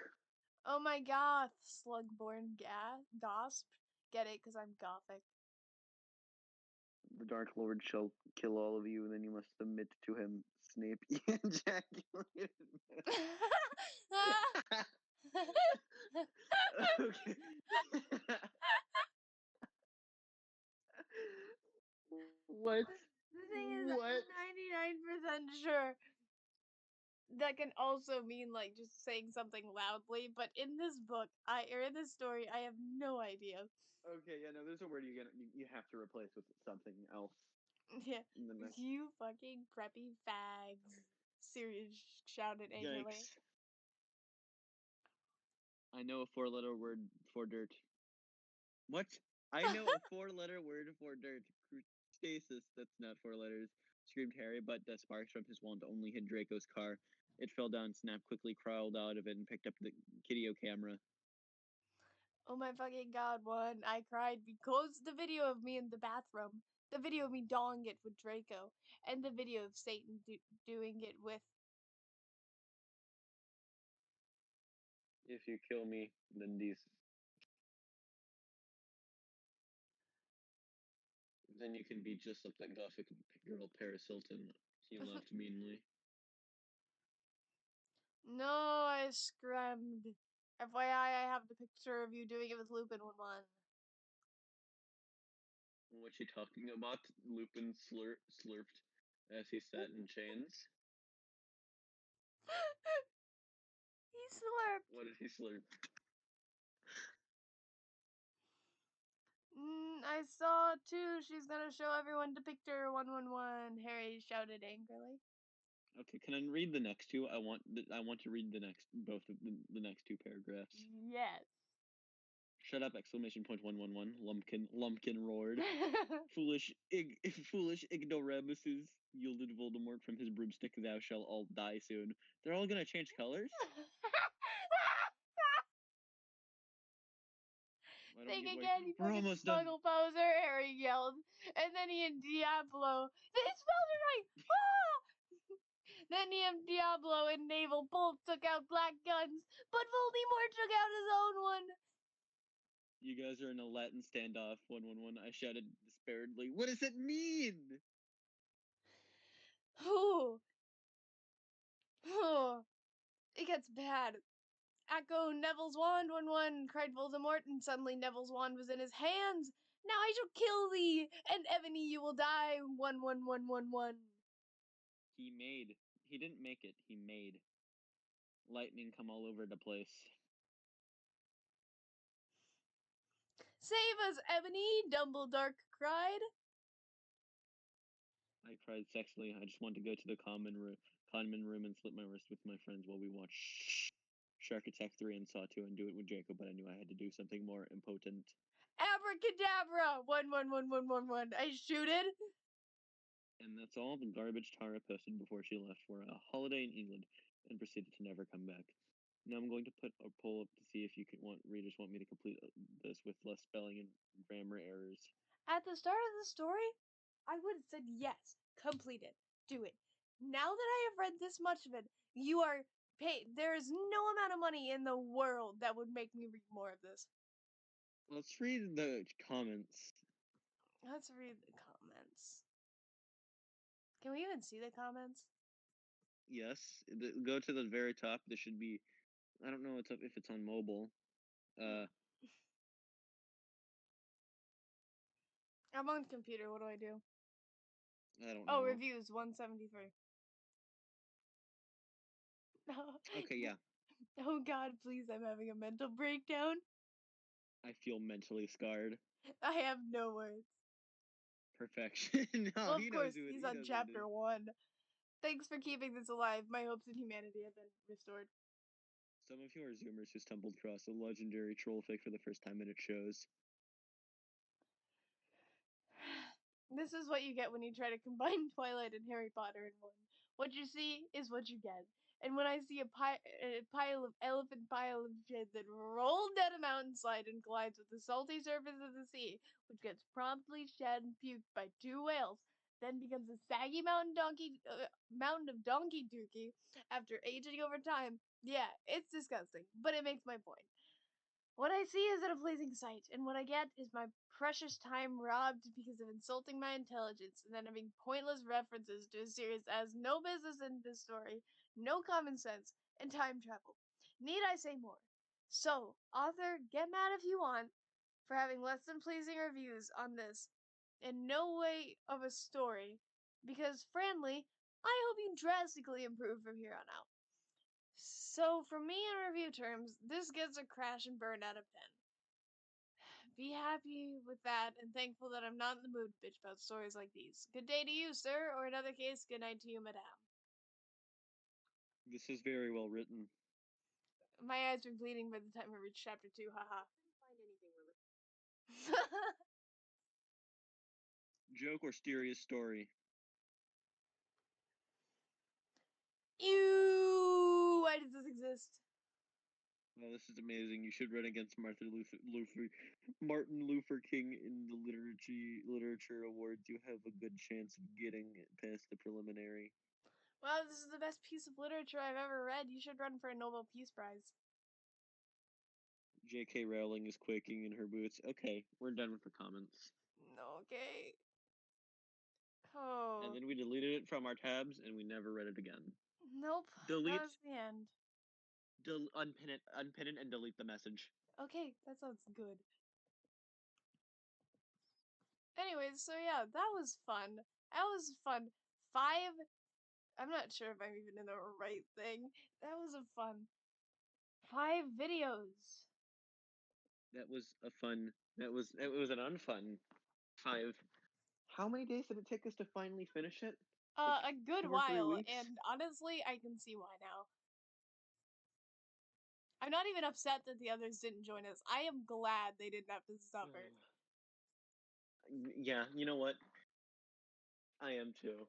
Oh my god, Slugborn gasped. Get it, because I'm gothic. The Dark Lord shall kill all of you, and then you must submit to him. Snape ejaculated. Okay. What? The thing is, What? I'm 99% sure that can also mean like just saying something loudly, but in this book, or in this story, I have no idea. Okay, yeah, no, there's a word you have to replace with something else Yeah, in the next. you fucking preppy fags, Sirius shouted angrily. Yikes. I know a four-letter word for dirt. What? I know a four-letter word for dirt. Crustaceous. That's not four letters. Screamed Harry, but the sparks from his wand only hit Draco's car. It fell down. Snap quickly crawled out of it and picked up the Kiddio camera. Oh my fucking god, one. I cried because the video of me in the bathroom, the video of me doing it with Draco, and the video of Satan doing it with. If you kill me, then then you can be just like that gothic girl Paris Hilton. He laughed meanly. No, I screamed. FYI, I have the picture of you doing it with Lupin one. What's she talking about? Lupin slurped as he sat in chains. He slurped. What did he slurp? I saw too. She's gonna show everyone the picture 111. Harry shouted angrily. Okay, can I read the next two? I want to read both of the next two paragraphs. Yes. Shut up! Exclamation point 111. Lumpkin roared. Foolish ignoramuses, yielded Voldemort from his broomstick. Thou shall all die soon. They're all gonna change colors? Think again, you We're fucking almost done. smuggle poser, Harry yelled. And then he and Diablo. They spelled it right! Ah! Then he and Diablo and Naval both took out black guns, but Voldemort took out his own one. You guys are in a Latin standoff. 111. I shouted despairedly. What does it mean? Whew. Whew. It gets bad. Echo Neville's wand, 111, cried Voldemort, and suddenly Neville's wand was in his hands. Now I shall kill thee, and Ebony you will die, 11111. He made. He didn't make it. He made. Lightning come all over the place. Save us, Ebony! Dumbledore cried. I cried sexily. I just wanted to go to the common room and slit my wrist with my friends while we watched Shark Attack 3 and Saw 2 and do it with Jacob, but I knew I had to do something more impotent. Abracadabra! 1111111. I shooted. And that's all the garbage Tara posted before she left for a holiday in England and proceeded to never come back. Now I'm going to put a poll up to see if readers want me to complete this with less spelling and grammar errors. At the start of the story, I would have said yes, complete it, do it. Now that I have read this much of it, you are paid. There is no amount of money in the world that would make me read more of this. Let's read the comments. Let's read the comments. Can we even see the comments? Yes, go to the very top. There should be. I don't know if it's on mobile. I'm on the computer. What do I do? I don't Oh, know. reviews 173. Okay, yeah. Oh God, please! I'm having a mental breakdown. I feel mentally scarred. I have no words. Perfection. No, Well, of he knows course, who it. he's He on knows what it is. chapter 1. Thanks for keeping this alive. My hopes in humanity have been restored. Some of you are Zoomers who stumbled across a legendary troll fic for the first time, and it shows. This is what you get when you try to combine Twilight and Harry Potter in one. What you see is what you get. And when I see a pile of shit that rolled down a mountainslide and collides with the salty surface of the sea, which gets promptly shed and puked by 2 whales, then becomes a saggy mountain of donkey dookie after aging over time. Yeah, it's disgusting, but it makes my point. What I see is at a pleasing sight, and what I get is my precious time robbed because of insulting my intelligence and then having pointless references to a series that has no business in this story, no common sense, and time travel. Need I say more? So, author, get mad if you want for having less than pleasing reviews on this in no way of a story, because, frankly, I hope you drastically improve from here on out. So, for me in review terms, this gets a crash and burn out of 10. Be happy with that and thankful that I'm not in the mood to bitch about stories like these. Good day to you, sir, or in other case, good night to you, madame. This is very well written. My eyes were bleeding by the time I reached chapter 2, haha. Find anything Joke or serious story? Ew! Why does this exist? Well, this is amazing. You should run against Martin Luther King in the literature awards. You have a good chance of getting past the preliminary. Wow, this is the best piece of literature I've ever read. You should run for a Nobel Peace Prize. J.K. Rowling is quaking in her boots. Okay, we're done with the comments. Okay. Oh. And then we deleted it from our tabs, and we never read it again. Nope. Delete. That was the end. Unpin it, and delete the message. Okay, that sounds good. Anyways, so yeah, that was fun. That was fun. 5. I'm not sure if I'm even in the right thing. That was a fun 5 videos. That was a fun. It was an unfun 5. How many days did it take us to finally finish it? A good 2 or 3 while, weeks? and honestly, I can see why now. I'm not even upset that the others didn't join us. I am glad they didn't have to suffer. Yeah, you know what? I am too.